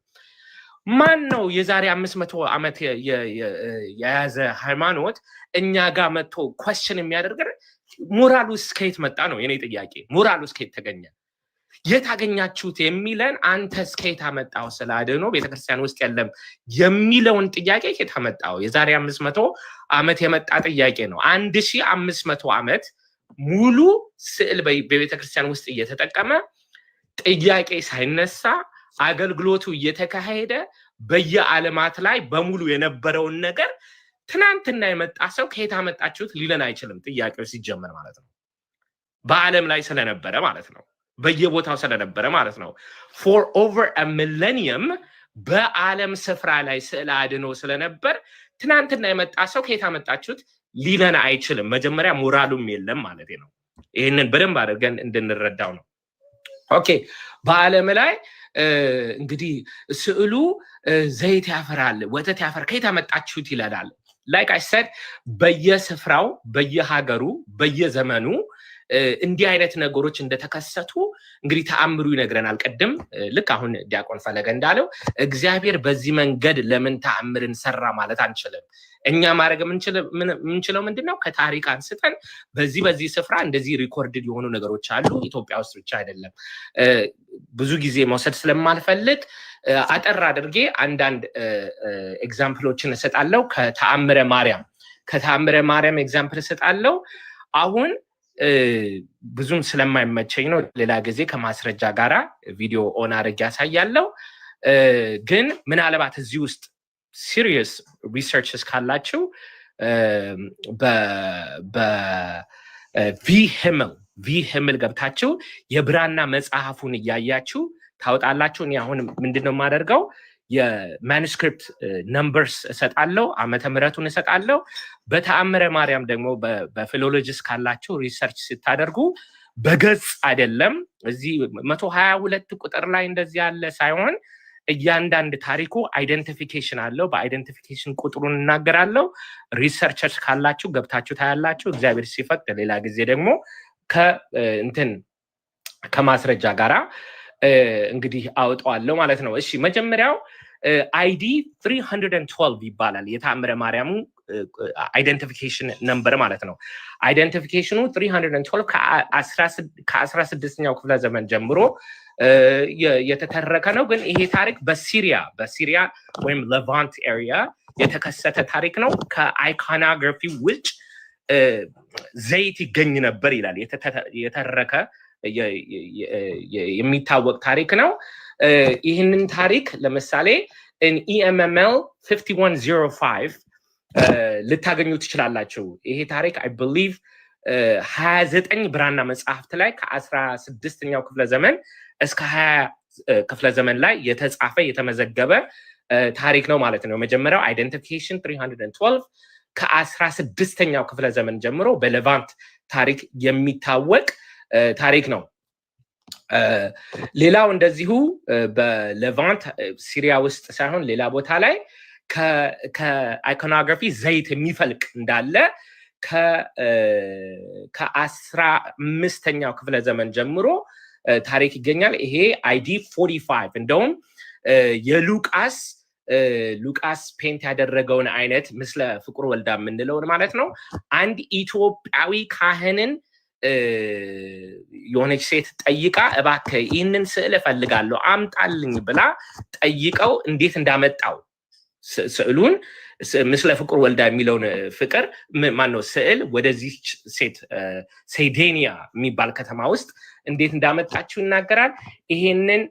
ማን ነው የዛሬ 500 ዓመት የያዘ ሃይማኖት እኛ ጋር መጥቶ ኳስችን የሚያደርገን? ሞራሉ እስከየት መጣ ነው የኔ ጥያቄ። ሞራሉ እስከየት ተገኘ? የት አገኛችሁት የሚለን አንተ እስከየት አመጣው? ስለ አድኖ ቤተክርስቲያን ውስጥ የለም የሚለውን ጥያቄ የት አመጣው? የዛሬ 500 ዓመት የመጣ ጥያቄ ነው። 1500 ዓመት ሙሉ ስዕል በቤተክርስቲያን ውስጥ እየተጠቀመ ጥያቄ ሳይነሳ አገልግሎቱ እየተካሄደ በየዓለማት ላይ በሙሉ የነበረውን ነገር ትናንትና የመጣ ሰው ከየት አመጣችሁት ሊለን አይችልም። ጥያቄው ሲጀመር ማለት ነው በዓለም ላይ ስለነበረ ማለት ነው፣ በየቦታው ስለነበረ ማለት ነው። for over a millennium በዓለም ስፍራ ላይ ስዕል አድኖ ስለነበር ትናንትና የመጣ ሰው ከየት አመጣችሁት ሊለን አይችልም። መጀመሪያ ሞራሉም የለም ማለት ነው። ይህንን በደንብ አድርገን እንድንረዳው ነው። ኦኬ በዓለም ላይ እንግዲህ ስዕሉ ዘይት ያፈራል፣ ወተት ያፈራል፣ ከየት አመጣችሁት ይላል። like I said በየስፍራው በየሀገሩ በየዘመኑ እንዲህ አይነት ነገሮች እንደተከሰቱ እንግዲህ ተአምሩ ይነግረናል። ቀደም ልክ አሁን ዲያቆን ፈለገ እንዳለው እግዚአብሔር በዚህ መንገድ ለምን ተአምርን ሰራ ማለት አንችልም። እኛ ማድረግ የምንችለው ምንድነው? ከታሪክ አንስተን በዚህ ስፍራ እንደዚህ ሪኮርድድ የሆኑ ነገሮች አሉ። ኢትዮጵያ ውስጥ ብቻ አይደለም። ብዙ ጊዜ መውሰድ ስለማልፈልግ አጠር አድርጌ አንዳንድ ኤግዛምፕሎችን እሰጣለሁ። ከተአምረ ማርያም ኤግዛምፕል እሰጣለሁ። አሁን ብዙም ስለማይመቸኝ ነው። ሌላ ጊዜ ከማስረጃ ጋራ ቪዲዮ ኦን አድርጌ ያሳያለሁ። ግን ምናልባት እዚህ ውስጥ ሲሪየስ ሪሰርችስ ካላችሁ ቪ ገብታችሁ የብራና መጽሐፉን እያያችሁ ታውጣላችሁ። እኔ አሁን ምንድነው የማደርገው? የማኑስክሪፕት ነምበርስ እሰጣለሁ፣ ዓመተ ምህረቱን እሰጣለሁ። በተአምረ ማርያም ደግሞ በፊሎሎጂስ ካላችሁ ሪሰርች ስታደርጉ በገጽ አይደለም፣ እዚህ 122 ቁጥር ላይ እንደዚህ ያለ ሳይሆን እያንዳንድ ታሪኩ አይደንቲፊኬሽን አለው። በአይደንቲፊኬሽን ቁጥሩን እናገራለሁ። ሪሰርቸርስ ካላችሁ ገብታችሁ ታያላችሁ። እግዚአብሔር ሲፈቅድ ሌላ ጊዜ ደግሞ ከማስረጃ ጋራ እንግዲህ አውጣዋለሁ ማለት ነው። እሺ መጀመሪያው አይዲ 312 ይባላል። የተአምረ ማርያሙ አይደንቲፊኬሽን ነምበር ማለት ነው። አይደንቲፊኬሽኑ 312 ከ16ኛው ክፍለ ዘመን ጀምሮ የተተረከ ነው። ግን ይሄ ታሪክ በሲሪያ ወይም ሌቫንት ኤሪያ የተከሰተ ታሪክ ነው። ከአይኮኖግራፊ ውጭ ዘይት ይገኝ ነበር ይላል። የተተረከ የሚታወቅ ታሪክ ነው። ይህንን ታሪክ ለምሳሌ EMML 5105 ልታገኙ ትችላላችሁ። ይሄ ታሪክ I believe 29 ብራና መጽሐፍት ላይ ከ16ኛው ክፍለ ዘመን እስከ 20 ክፍለ ዘመን ላይ የተጻፈ የተመዘገበ ታሪክ ነው ማለት ነው። መጀመሪያው አይደንቲፊኬሽን 312 ከ16ኛው ክፍለ ዘመን ጀምሮ በሌቫንት ታሪክ የሚታወቅ ታሪክ ነው። ሌላው እንደዚሁ በሌቫንት ሲሪያ ውስጥ ሳይሆን ሌላ ቦታ ላይ ከአይኮኖግራፊ ዘይት የሚፈልቅ እንዳለ ከ15ኛው ክፍለ ዘመን ጀምሮ ታሪክ ይገኛል። ይሄ አይዲ 45 እንደውም ሉቃስ ፔንት ያደረገውን አይነት ምስለ ፍቁር ወልዳ የምንለውን ማለት ነው። አንድ ኢትዮጵያዊ ካህንን የሆነች ሴት ጠይቃ እባክህ ይህንን ስዕል እፈልጋለሁ አምጣልኝ ብላ ጠይቀው እንዴት እንዳመጣው ስዕሉን ምስለ ፍቁር ወልዳ የሚለውን ፍቅር ማነው ስዕል ወደዚህ ሴት ሴዴኒያ የሚባል ከተማ ውስጥ እንዴት እንዳመጣችው ይናገራል። ይሄንን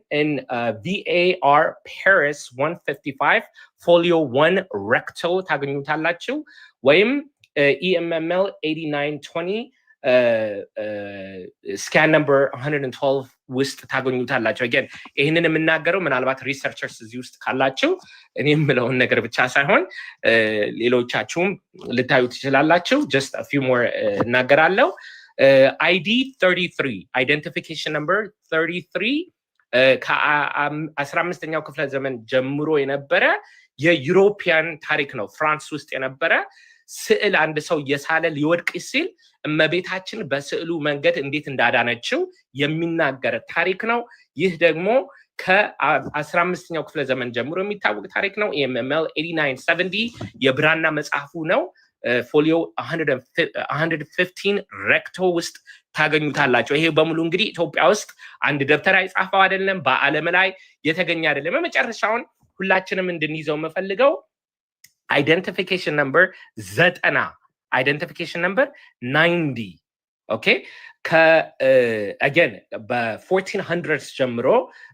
VAR Paris 155 ፎሊዮ 1 ሬክቶ ታገኙታላችሁ ወይም EMML 8920 ስካን ነምበር 112 ውስጥ ታገኙታላችሁ። again ይሄንን የምናገረው ምናልባት ሪሰርቸርስ እዚህ ውስጥ ካላችሁ እኔ የምለውን ነገር ብቻ ሳይሆን ሌሎቻችሁም ልታዩ ትችላላችሁ። just a few more እናገራለሁ። ID 33 identification number 33 ከ15ኛው ክፍለ ዘመን ጀምሮ የነበረ የዩሮፒያን ታሪክ ነው። ፍራንስ ውስጥ የነበረ ስዕል አንድ ሰው የሳለ ሊወድቅ ሲል እመቤታችን በስዕሉ መንገድ እንዴት እንዳዳነችው የሚናገር ታሪክ ነው። ይህ ደግሞ ከ15ኛው ክፍለ ዘመን ጀምሮ የሚታወቅ ታሪክ ነው። EMML 8970 የብራና መጽሐፉ ነው። ፎሊዮ 115 ሬክቶ ውስጥ ታገኙታላችሁ። ይሄ በሙሉ እንግዲህ ኢትዮጵያ ውስጥ አንድ ደብተራ የጻፈው አይደለም፣ በአለም ላይ የተገኘ አይደለም። የመጨረሻውን ሁላችንም እንድንይዘው የምፈልገው identification number 90 identification number 90 okay again በ1400s ጀምሮ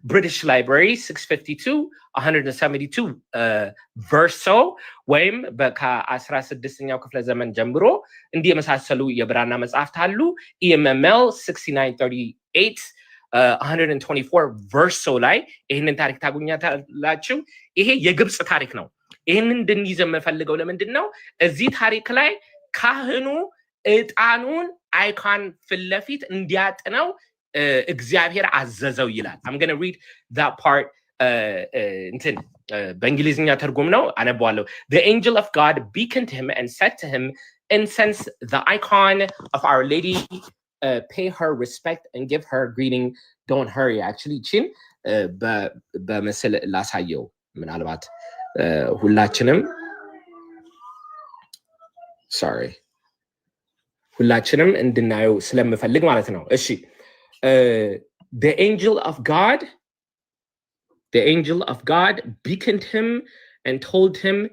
British Library 652 172 verso ወይም ከ16ኛው ክፍለ ዘመን ጀምሮ እንዲህ የመሳሰሉ የብራና መጽሐፍት አሉ። EMML 6938 124 verso ላይ ይህንን ታሪክ ታገኛላችሁ። ይሄ የግብጽ ታሪክ ነው። ይህንን እንድንይዝ የምፈልገው ለምንድን ነው? እዚህ ታሪክ ላይ ካህኑ ዕጣኑን አይካን ፊትለፊት እንዲያጥነው እግዚአብሔር አዘዘው ይላል። I'm going to read that part እንትን በእንግሊዝኛ ተርጉም ነው አነባዋለሁ። The angel of God beckoned him and said to him, incense the icon of Our Lady, pay her respect and give her greeting, don't hurry. Actually ቺን በምስል ላሳየው ምናልባት ሁላችንም እንድናየው ስለምፈልግ ማለት ነው። እሺ the angel of God beckoned him and told him,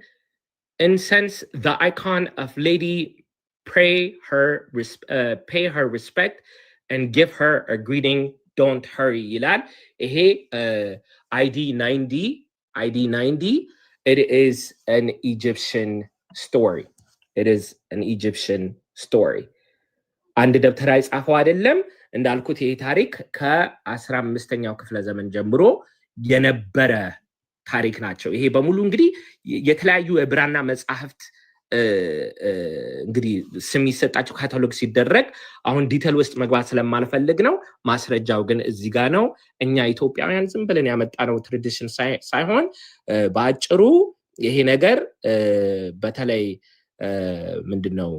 incense the icon of Lady, pay her respect and give her a greeting, don't hurry ይላል። ይሄ ID 90 it is an Egyptian story. አንድ ደብተራ የጻፈው አይደለም። እንዳልኩት ይሄ ታሪክ ከ15ኛው ክፍለ ዘመን ጀምሮ የነበረ ታሪክ ናቸው። ይሄ በሙሉ እንግዲህ የተለያዩ የብራና መጽሐፍት እንግዲህ ስም ይሰጣቸው ካታሎግ ሲደረግ አሁን ዲቴል ውስጥ መግባት ስለማልፈልግ ነው። ማስረጃው ግን እዚህ ጋር ነው። እኛ ኢትዮጵያውያን ዝም ብለን ያመጣነው ትራዲሽን ሳይሆን በአጭሩ ይሄ ነገር በተለይ ምንድነው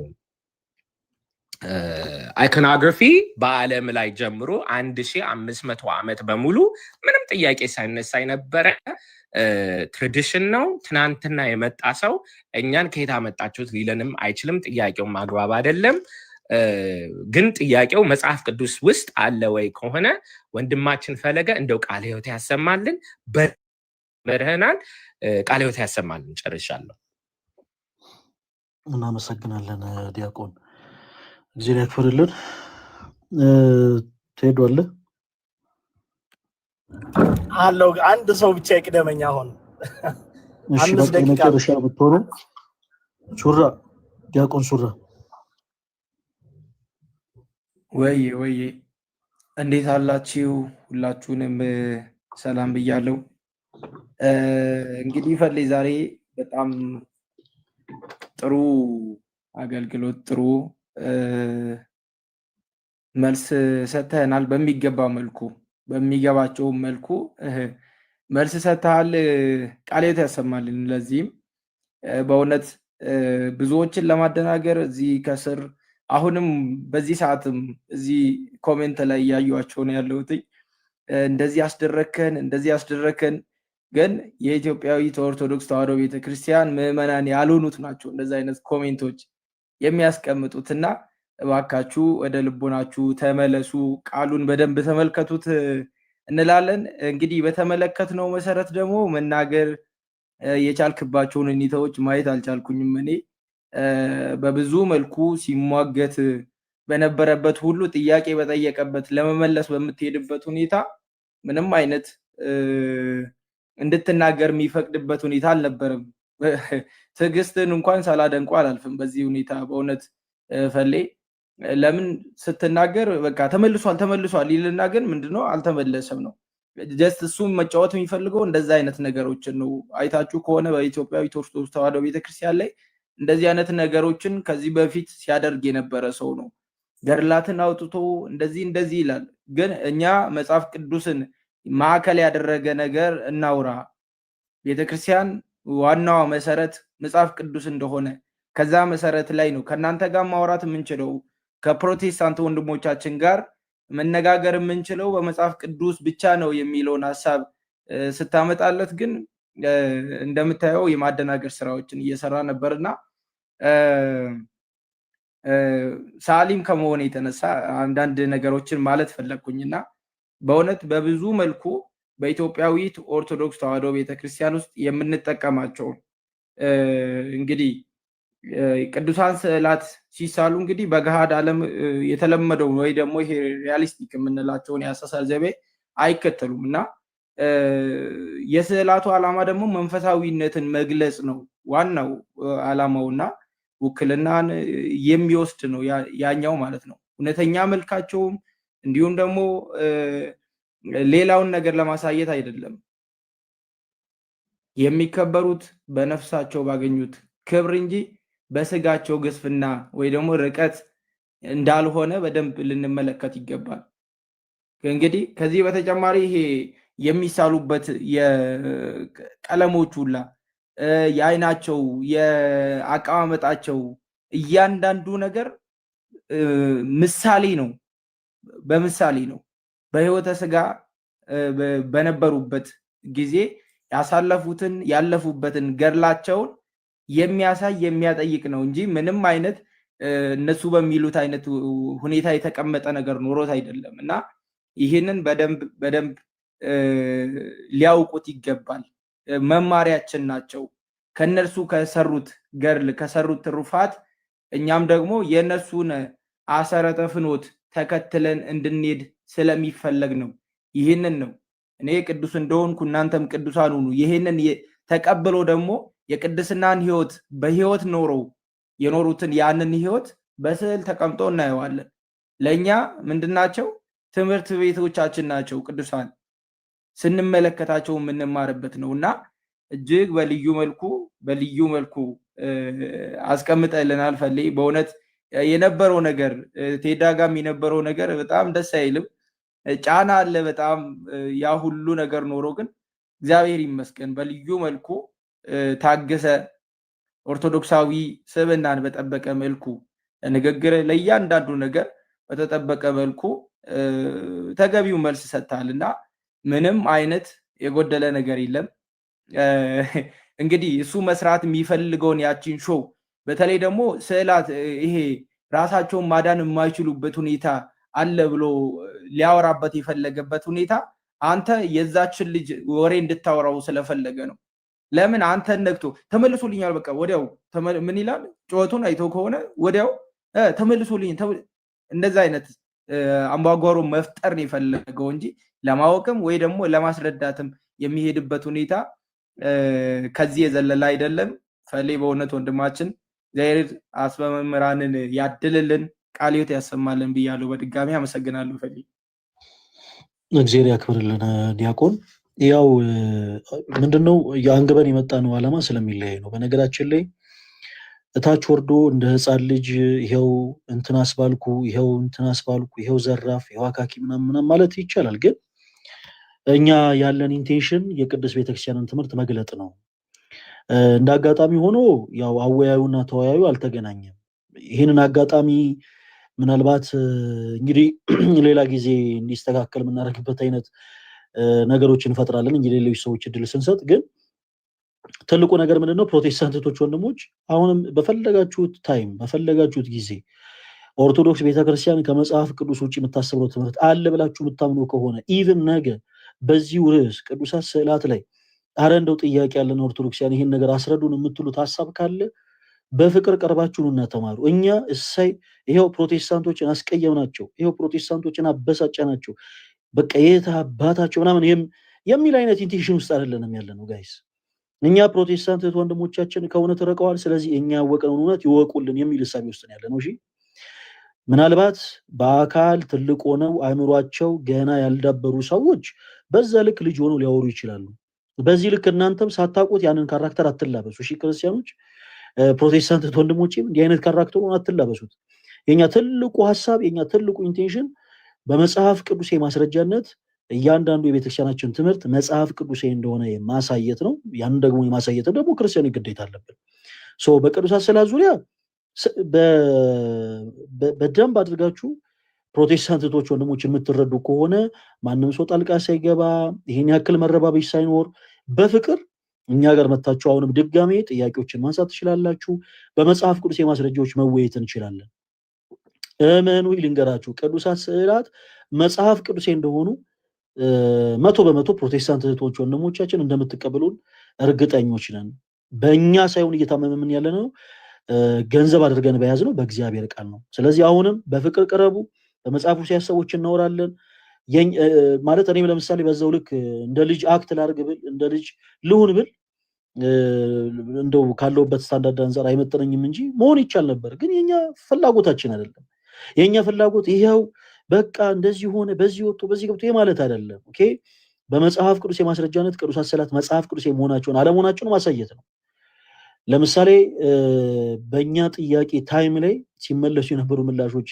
አይኮኖግራፊ በአለም ላይ ጀምሮ 1500 ዓመት በሙሉ ምንም ጥያቄ ሳይነሳ የነበረ ትራዲሽን ነው። ትናንትና የመጣ ሰው እኛን ከየት አመጣችሁት ሊለንም አይችልም። ጥያቄውም አግባብ አይደለም። ግን ጥያቄው መጽሐፍ ቅዱስ ውስጥ አለ ወይ ከሆነ ወንድማችን ፈለገ እንደው ቃለ ሕይወት ያሰማልን በመርህናል። ቃለ ሕይወት ያሰማልን። ጨርሻለሁ። እናመሰግናለን ዲያቆን። እግዚአብሔር ያክብርልን። ትሄዷለህ አለው። አንድ ሰው ብቻ ይቅደመኝ። አሁን እሺ፣ በመጨረሻ ብትሆኑ ሱራ ዲያቆን ሱራ። ወይ እንዴት አላችሁ? ሁላችሁንም ሰላም ብያለሁ። እንግዲህ ፈለይ ዛሬ በጣም ጥሩ አገልግሎት፣ ጥሩ መልስ ሰጥተናል። በሚገባ መልኩ በሚገባቸው መልኩ መልስ ሰጥተሃል። ቃለ ሕይወት ያሰማልን። ለዚህም በእውነት ብዙዎችን ለማደናገር እዚህ ከስር አሁንም በዚህ ሰዓትም እዚህ ኮሜንት ላይ እያዩዋቸው ነው ያለሁት። እንደዚህ አስደረከን ግን የኢትዮጵያዊት ኦርቶዶክስ ተዋሕዶ ቤተክርስቲያን ምዕመናን ያልሆኑት ናቸው እንደዚህ አይነት ኮሜንቶች የሚያስቀምጡትና እባካችሁ ወደ ልቦናችሁ ተመለሱ፣ ቃሉን በደንብ ተመልከቱት እንላለን። እንግዲህ በተመለከትነው መሰረት ደግሞ መናገር የቻልክባቸውን ሁኔታዎች ማየት አልቻልኩኝም። እኔ በብዙ መልኩ ሲሟገት በነበረበት ሁሉ ጥያቄ በጠየቀበት ለመመለስ በምትሄድበት ሁኔታ ምንም አይነት እንድትናገር የሚፈቅድበት ሁኔታ አልነበረም። ትዕግስትን እንኳን ሳላደንቁ አላልፍም በዚህ ሁኔታ በእውነት ፈሌ። ለምን ስትናገር በቃ ተመልሷል ይልና ግን ምንድነው አልተመለሰም ነው። ጀስት እሱም መጫወት የሚፈልገው እንደዛ አይነት ነገሮችን ነው። አይታችሁ ከሆነ በኢትዮጵያዊት ኦርቶዶክስ ተዋሕዶ ቤተክርስቲያን ላይ እንደዚህ አይነት ነገሮችን ከዚህ በፊት ሲያደርግ የነበረ ሰው ነው። ገድላትን አውጥቶ እንደዚህ ይላል። ግን እኛ መጽሐፍ ቅዱስን ማዕከል ያደረገ ነገር እናውራ። ቤተክርስቲያን ዋናዋ መሰረት መጽሐፍ ቅዱስ እንደሆነ ከዛ መሰረት ላይ ነው ከእናንተ ጋር ማውራት የምንችለው፣ ከፕሮቴስታንት ወንድሞቻችን ጋር መነጋገር የምንችለው በመጽሐፍ ቅዱስ ብቻ ነው የሚለውን ሀሳብ ስታመጣለት ግን እንደምታየው የማደናገር ስራዎችን እየሰራ ነበርና ሳሊም ከመሆን የተነሳ አንዳንድ ነገሮችን ማለት ፈለግኩኝና በእውነት በብዙ መልኩ በኢትዮጵያዊት ኦርቶዶክስ ተዋሕዶ ቤተክርስቲያን ውስጥ የምንጠቀማቸው እንግዲህ ቅዱሳን ስዕላት ሲሳሉ እንግዲህ በገሃድ ዓለም የተለመደው ወይ ደግሞ ይሄ ሪያሊስቲክ የምንላቸውን የአሳሳል ዘይቤ አይከተሉም እና የስዕላቱ ዓላማ ደግሞ መንፈሳዊነትን መግለጽ ነው ዋናው ዓላማውና ውክልናን የሚወስድ ነው ያኛው ማለት ነው። እውነተኛ መልካቸውም እንዲሁም ደግሞ ሌላውን ነገር ለማሳየት አይደለም። የሚከበሩት በነፍሳቸው ባገኙት ክብር እንጂ በስጋቸው ግስፍና ወይ ደግሞ ርቀት እንዳልሆነ በደንብ ልንመለከት ይገባል። እንግዲህ ከዚህ በተጨማሪ ይሄ የሚሳሉበት የቀለሞች ሁላ የአይናቸው የአቀማመጣቸው እያንዳንዱ ነገር ምሳሌ ነው፣ በምሳሌ ነው። በሕይወተ ስጋ በነበሩበት ጊዜ ያሳለፉትን ያለፉበትን ገድላቸውን የሚያሳይ የሚያጠይቅ ነው እንጂ ምንም አይነት እነሱ በሚሉት አይነት ሁኔታ የተቀመጠ ነገር ኖሮት አይደለም እና ይህንን በደንብ ሊያውቁት ይገባል። መማሪያችን ናቸው። ከነርሱ ከሰሩት ገድል ከሰሩት ትሩፋት እኛም ደግሞ የነሱን አሰረተ ፍኖት ተከትለን እንድንሄድ ስለሚፈለግ ነው። ይህንን ነው እኔ ቅዱስ እንደሆንኩ እናንተም ቅዱሳን ሁኑ። ይህንን ተቀብሎ ደግሞ የቅድስናን ህይወት በህይወት ኖረው የኖሩትን ያንን ህይወት በስዕል ተቀምጦ እናየዋለን። ለእኛ ምንድናቸው? ትምህርት ቤቶቻችን ናቸው። ቅዱሳን ስንመለከታቸው የምንማርበት ነው እና እጅግ በልዩ መልኩ አስቀምጠልናል። ፈሌ በእውነት የነበረው ነገር ቴዳ ጋም የነበረው ነገር በጣም ደስ አይልም። ጫና አለ በጣም ያ ሁሉ ነገር ኖሮ ግን እግዚአብሔር ይመስገን በልዩ መልኩ ታገሰ። ኦርቶዶክሳዊ ስብዕናን በጠበቀ መልኩ ንግግር ለእያንዳንዱ ነገር በተጠበቀ መልኩ ተገቢው መልስ ሰጥታል እና ምንም አይነት የጎደለ ነገር የለም። እንግዲህ እሱ መስራት የሚፈልገውን ያቺን ሾው በተለይ ደግሞ ስዕላት ይሄ ራሳቸውን ማዳን የማይችሉበት ሁኔታ አለ ብሎ ሊያወራበት የፈለገበት ሁኔታ አንተ የዛችን ልጅ ወሬ እንድታወራው ስለፈለገ ነው። ለምን አንተ ነግቶ ተመልሶልኛል በቃ ወዲያው ምን ይላል? ጩኸቱን አይቶ ከሆነ ወዲያው ተመልሶልኝ እንደዛ አይነት አምባጓሮ መፍጠር ነው የፈለገው እንጂ ለማወቅም ወይ ደግሞ ለማስረዳትም የሚሄድበት ሁኔታ ከዚህ የዘለለ አይደለም። ፈሌ በእውነት ወንድማችን እግዚአብሔር አስበ መምህራንን ያድልልን፣ ቃለ ሕይወት ያሰማልን ብያለሁ። በድጋሚ አመሰግናለሁ። ፈሌ እግዚአብሔር ያክብርልን። ዲያቆን ያው ምንድነው የአንግበን የመጣ ነው ዓላማ ስለሚለያይ ነው። በነገራችን ላይ እታች ወርዶ እንደ ህፃን ልጅ ይሄው እንትን አስባልኩ፣ ይሄው እንትን አስባልኩ፣ ይሄው ዘራፍ፣ ይሄው አካኪ ምናምን ማለት ይቻላል። ግን እኛ ያለን ኢንቴንሽን የቅድስት ቤተክርስቲያንን ትምህርት መግለጥ ነው። እንደ አጋጣሚ ሆኖ ያው አወያዩና ተወያዩ አልተገናኘም። ይህንን አጋጣሚ ምናልባት እንግዲህ ሌላ ጊዜ እንዲስተካከል የምናደርግበት አይነት ነገሮች እንፈጥራለን እንጂ ሌሎች ሰዎች እድል ስንሰጥ። ግን ትልቁ ነገር ምንድነው? ፕሮቴስታንት እህቶች ወንድሞች፣ አሁንም በፈለጋችሁት ታይም በፈለጋችሁት ጊዜ ኦርቶዶክስ ቤተክርስቲያን ከመጽሐፍ ቅዱስ ውጭ የምታስተምረው ትምህርት አለ ብላችሁ የምታምኑ ከሆነ ኢቭን ነገ በዚሁ ርዕስ ቅዱሳት ስዕላት ላይ አረ እንደው ጥያቄ ያለን ኦርቶዶክሲያን ይህን ነገር አስረዱን የምትሉት ሀሳብ ካለ በፍቅር ቀርባችሁ እና ተማሩ። እኛ እሳይ ይሄው ፕሮቴስታንቶችን አስቀየምናቸው፣ ይሄው ፕሮቴስታንቶችን አበሳጨናቸው፣ በቃ የት አባታቸው ምናምን የሚል አይነት ኢንቴንሽን ውስጥ አይደለንም ያለ ነው ጋይስ። እኛ ፕሮቴስታንት እህት ወንድሞቻችን ከእውነት ርቀዋል፣ ስለዚህ እኛ ያወቅነውን እውነት ይወቁልን የሚል እሳቤ ውስጥ ነው ያለ ነው። እሺ ምናልባት በአካል ትልቅ ሆነው አእምሯቸው ገና ያልዳበሩ ሰዎች በዛ ልክ ልጅ ሆነው ሊያወሩ ይችላሉ። በዚህ ልክ እናንተም ሳታውቁት ያንን ካራክተር አትላበሱ። እሺ ክርስቲያኖች፣ ፕሮቴስታንት እህት ወንድሞቼም እንዲህ አይነት ካራክተሩን አትላበሱት። የኛ ትልቁ ሀሳብ የኛ ትልቁ ኢንቴንሽን በመጽሐፍ ቅዱስ ማስረጃነት እያንዳንዱ የቤተክርስቲያናችን ትምህርት መጽሐፍ ቅዱስ እንደሆነ ማሳየት ነው። ያን ደግሞ የማሳየት ደግሞ ክርስቲያን ግዴታ አለብን። በቅዱሳት ስዕላት ዙሪያ በደንብ አድርጋችሁ ፕሮቴስታንት እህቶች ወንድሞች የምትረዱ ከሆነ ማንም ሰው ጣልቃ ሳይገባ ይሄን ያክል መረባበሽ ሳይኖር በፍቅር እኛ ጋር መታችሁ አሁንም ድጋሜ ጥያቄዎችን ማንሳት ትችላላችሁ። በመጽሐፍ ቅዱስ የማስረጃዎች መወየት እንችላለን። እመኑ ልንገራችሁ፣ ቅዱሳት ስዕላት መጽሐፍ ቅዱስ እንደሆኑ 100% ፕሮቴስታንት እህቶች ወንድሞቻችን እንደምትቀበሉን እርግጠኞች ነን። በእኛ ሳይሆን እየታመመን ያለ ነው ገንዘብ አድርገን በያዝ ነው በእግዚአብሔር ቃል ነው። ስለዚህ አሁንም በፍቅር ቅረቡ። በመጽሐፍ ቅዱስ ሰዎች እናወራለን ማለት እኔም ለምሳሌ በዛው ልክ እንደ ልጅ አክት ላድርግ ብል እንደ ልጅ ልሁን ብል እንደው ካለውበት ስታንዳርድ አንፃር አይመጥነኝም እንጂ መሆን ይቻል ነበር። ግን የኛ ፍላጎታችን አይደለም። የኛ ፍላጎት ይሄው በቃ እንደዚህ ሆነ በዚህ ወጥቶ በዚህ ገብቶ ማለት አይደለም። ኦኬ በመጽሐፍ ቅዱስ የማስረጃነት ቅዱሳት ስዕላት መጽሐፍ ቅዱስ የመሆናቸውን አለመሆናቸውን ማሳየት ነው። ለምሳሌ በእኛ ጥያቄ ታይም ላይ ሲመለሱ የነበሩ ምላሾች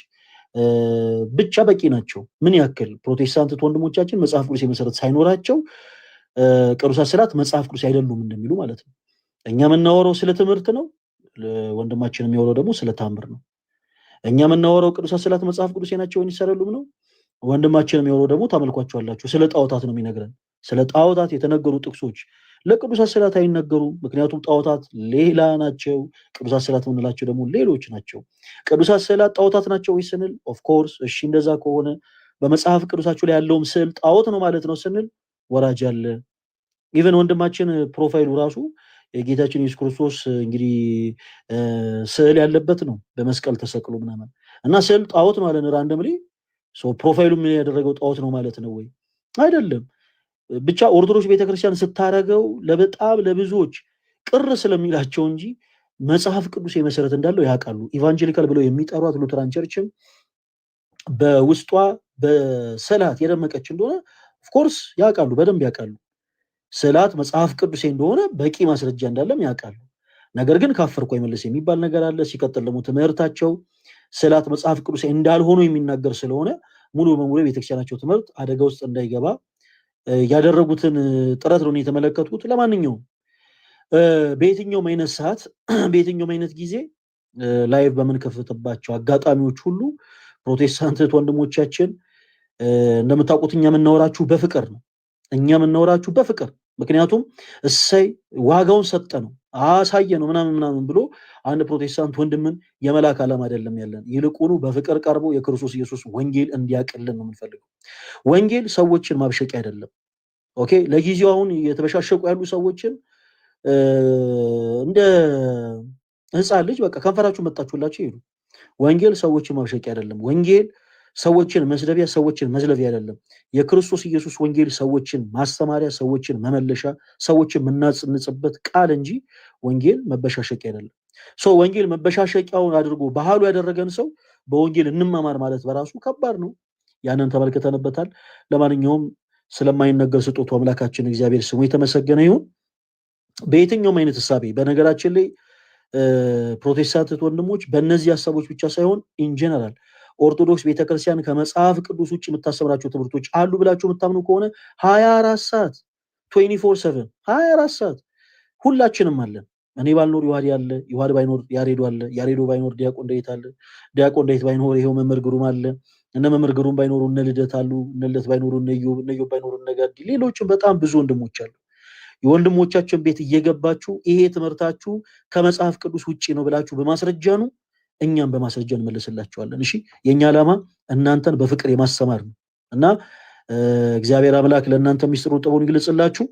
ብቻ በቂ ናቸው። ምን ያክል ፕሮቴስታንት ወንድሞቻችን መጽሐፍ ቅዱስ የመሰረት ሳይኖራቸው ቅዱሳት ስዕላት መጽሐፍ ቅዱስ አይደሉም እንደሚሉ ማለት ነው። እኛ የምናወራው ስለ ትምህርት ነው፣ ወንድማችን የሚያወራው ደግሞ ስለ ታምር ነው። እኛ የምናወራው ቅዱሳት ስዕላት መጽሐፍ ቅዱስ ናቸው ይሰራሉም ነው፣ ወንድማችን የሚያወራው ደግሞ ታመልኳቸዋላችሁ ስለ ጣዖታት ነው የሚነግረን። ስለ ጣዖታት የተነገሩ ጥቅሶች ለቅዱሳት ስዕላት አይነገሩም፣ ምክንያቱም ጣዖታት ሌላ ናቸው፣ ቅዱሳት ስዕላት የምንላቸው ደግሞ ሌሎች ናቸው። ቅዱሳት ስዕላት ጣዖታት ናቸው ወይ ስንል ኦፍ ኮርስ እሺ፣ እንደዛ ከሆነ በመጽሐፍ ቅዱሳችሁ ላይ ያለውም ስዕል ጣዖት ነው ማለት ነው ስንል ወራጅ አለ። ኢቨን ወንድማችን ፕሮፋይሉ ራሱ የጌታችን ኢየሱስ ክርስቶስ እንግዲህ ስዕል ያለበት ነው በመስቀል ተሰቅሎ ምናምን እና ስዕል ጣዖት ማለት ነው ራንደምሊ ፕሮፋይሉ ምን ያደረገው ጣዖት ነው ማለት ነው ወይ? አይደለም። ብቻ ኦርቶዶክስ ቤተክርስቲያን ስታረገው ለበጣም ለብዙዎች ቅር ስለሚላቸው እንጂ መጽሐፍ ቅዱስ መሰረት እንዳለው ያውቃሉ። ኢቫንጀሊካል ብለው የሚጠሯት ሉተራን ቸርችም በውስጧ በስዕላት የደመቀች እንደሆነ ኦፍኮርስ ያውቃሉ፣ በደንብ ያውቃሉ። ስዕላት መጽሐፍ ቅዱስ እንደሆነ በቂ ማስረጃ እንዳለም ያውቃሉ። ነገር ግን ካፈርኩ አይመለስ የሚባል ነገር አለ። ሲቀጥል ደግሞ ትምህርታቸው ስዕላት መጽሐፍ ቅዱስ እንዳልሆኑ የሚናገር ስለሆነ ሙሉ በሙሉ የቤተክርስቲያናቸው ትምህርት አደጋ ውስጥ እንዳይገባ ያደረጉትን ጥረት ነው የተመለከቱት። ለማንኛውም በየትኛውም አይነት ሰዓት በየትኛውም አይነት ጊዜ ላይቭ በምንከፍትባቸው አጋጣሚዎች ሁሉ ፕሮቴስታንት ወንድሞቻችን እንደምታውቁት እኛ የምናወራችሁ በፍቅር ነው። እኛ የምናወራችሁ በፍቅር ምክንያቱም እሰይ ዋጋውን ሰጠ ነው አሳየ ነው ምናምን ብሎ አንድ ፕሮቴስታንት ወንድምን የመላክ ዓላማ አይደለም ያለን። ይልቁኑ በፍቅር ቀርቦ የክርስቶስ ኢየሱስ ወንጌል እንዲያቀልን ነው የምንፈልገው። ወንጌል ሰዎችን ማብሸቅ አይደለም። ኦኬ ለጊዜው አሁን የተበሻሸቁ ያሉ ሰዎችን እንደ ህፃን ልጅ በቃ ከንፈራችሁ መጣችሁላችሁ ይሉ። ወንጌል ሰዎችን ማብሸቅ አይደለም። ወንጌል ሰዎችን መስደቢያ፣ ሰዎችን መዝለቢያ አይደለም። የክርስቶስ ኢየሱስ ወንጌል ሰዎችን ማስተማሪያ፣ ሰዎችን መመለሻ፣ ሰዎችን የምናጽንጽበት ቃል እንጂ ወንጌል መበሻሸቅ አይደለም። ወንጌል መበሻሸቂያውን አድርጎ ባህሉ ያደረገን ሰው በወንጌል እንማማር ማለት በራሱ ከባድ ነው። ያንን ተመልክተንበታል። ለማንኛውም ስለማይነገር ስጦቱ አምላካችን እግዚአብሔር ስሙ የተመሰገነ ይሁን። በየትኛውም አይነት እሳቤ በነገራችን ላይ ፕሮቴስታንት ወንድሞች በእነዚህ ሀሳቦች ብቻ ሳይሆን ኢንጀነራል ኦርቶዶክስ ቤተክርስቲያን ከመጽሐፍ ቅዱስ ውጭ የምታስተምራቸው ትምህርቶች አሉ ብላችሁ የምታምኑ ከሆነ 24 ሰዓት 24/7 24 ሰዓት ሁላችንም አለን። እኔ ባልኖር ዮሐድ አለ፣ ዮሐድ ባይኖር ያሬዶ አለ፣ ያሬዶ ባይኖር ዲያቆን ዳዊት አለ፣ ዲያቆን ዳዊት ባይኖር ይሄው መምህር ግሩም አለ፣ እነ መምህር ግሩም ባይኖሩ እነ ልደት አሉ፣ እነ ልደት ባይኖሩ እነ ኢዮብ ባይኖሩ እነ ጋዲ፣ ሌሎችም በጣም ብዙ ወንድሞች አሉ። የወንድሞቻችን ቤት እየገባችሁ ይሄ ትምህርታችሁ ከመጽሐፍ ቅዱስ ውጪ ነው ብላችሁ በማስረጃ ነው፣ እኛም በማስረጃ እንመልስላችኋለን። እሺ የኛ ዓላማ እናንተን በፍቅር የማስተማር ነው እና እግዚአብሔር አምላክ ለእናንተ ሚስጥሩን ጥበቡን ይግለጽላችሁ።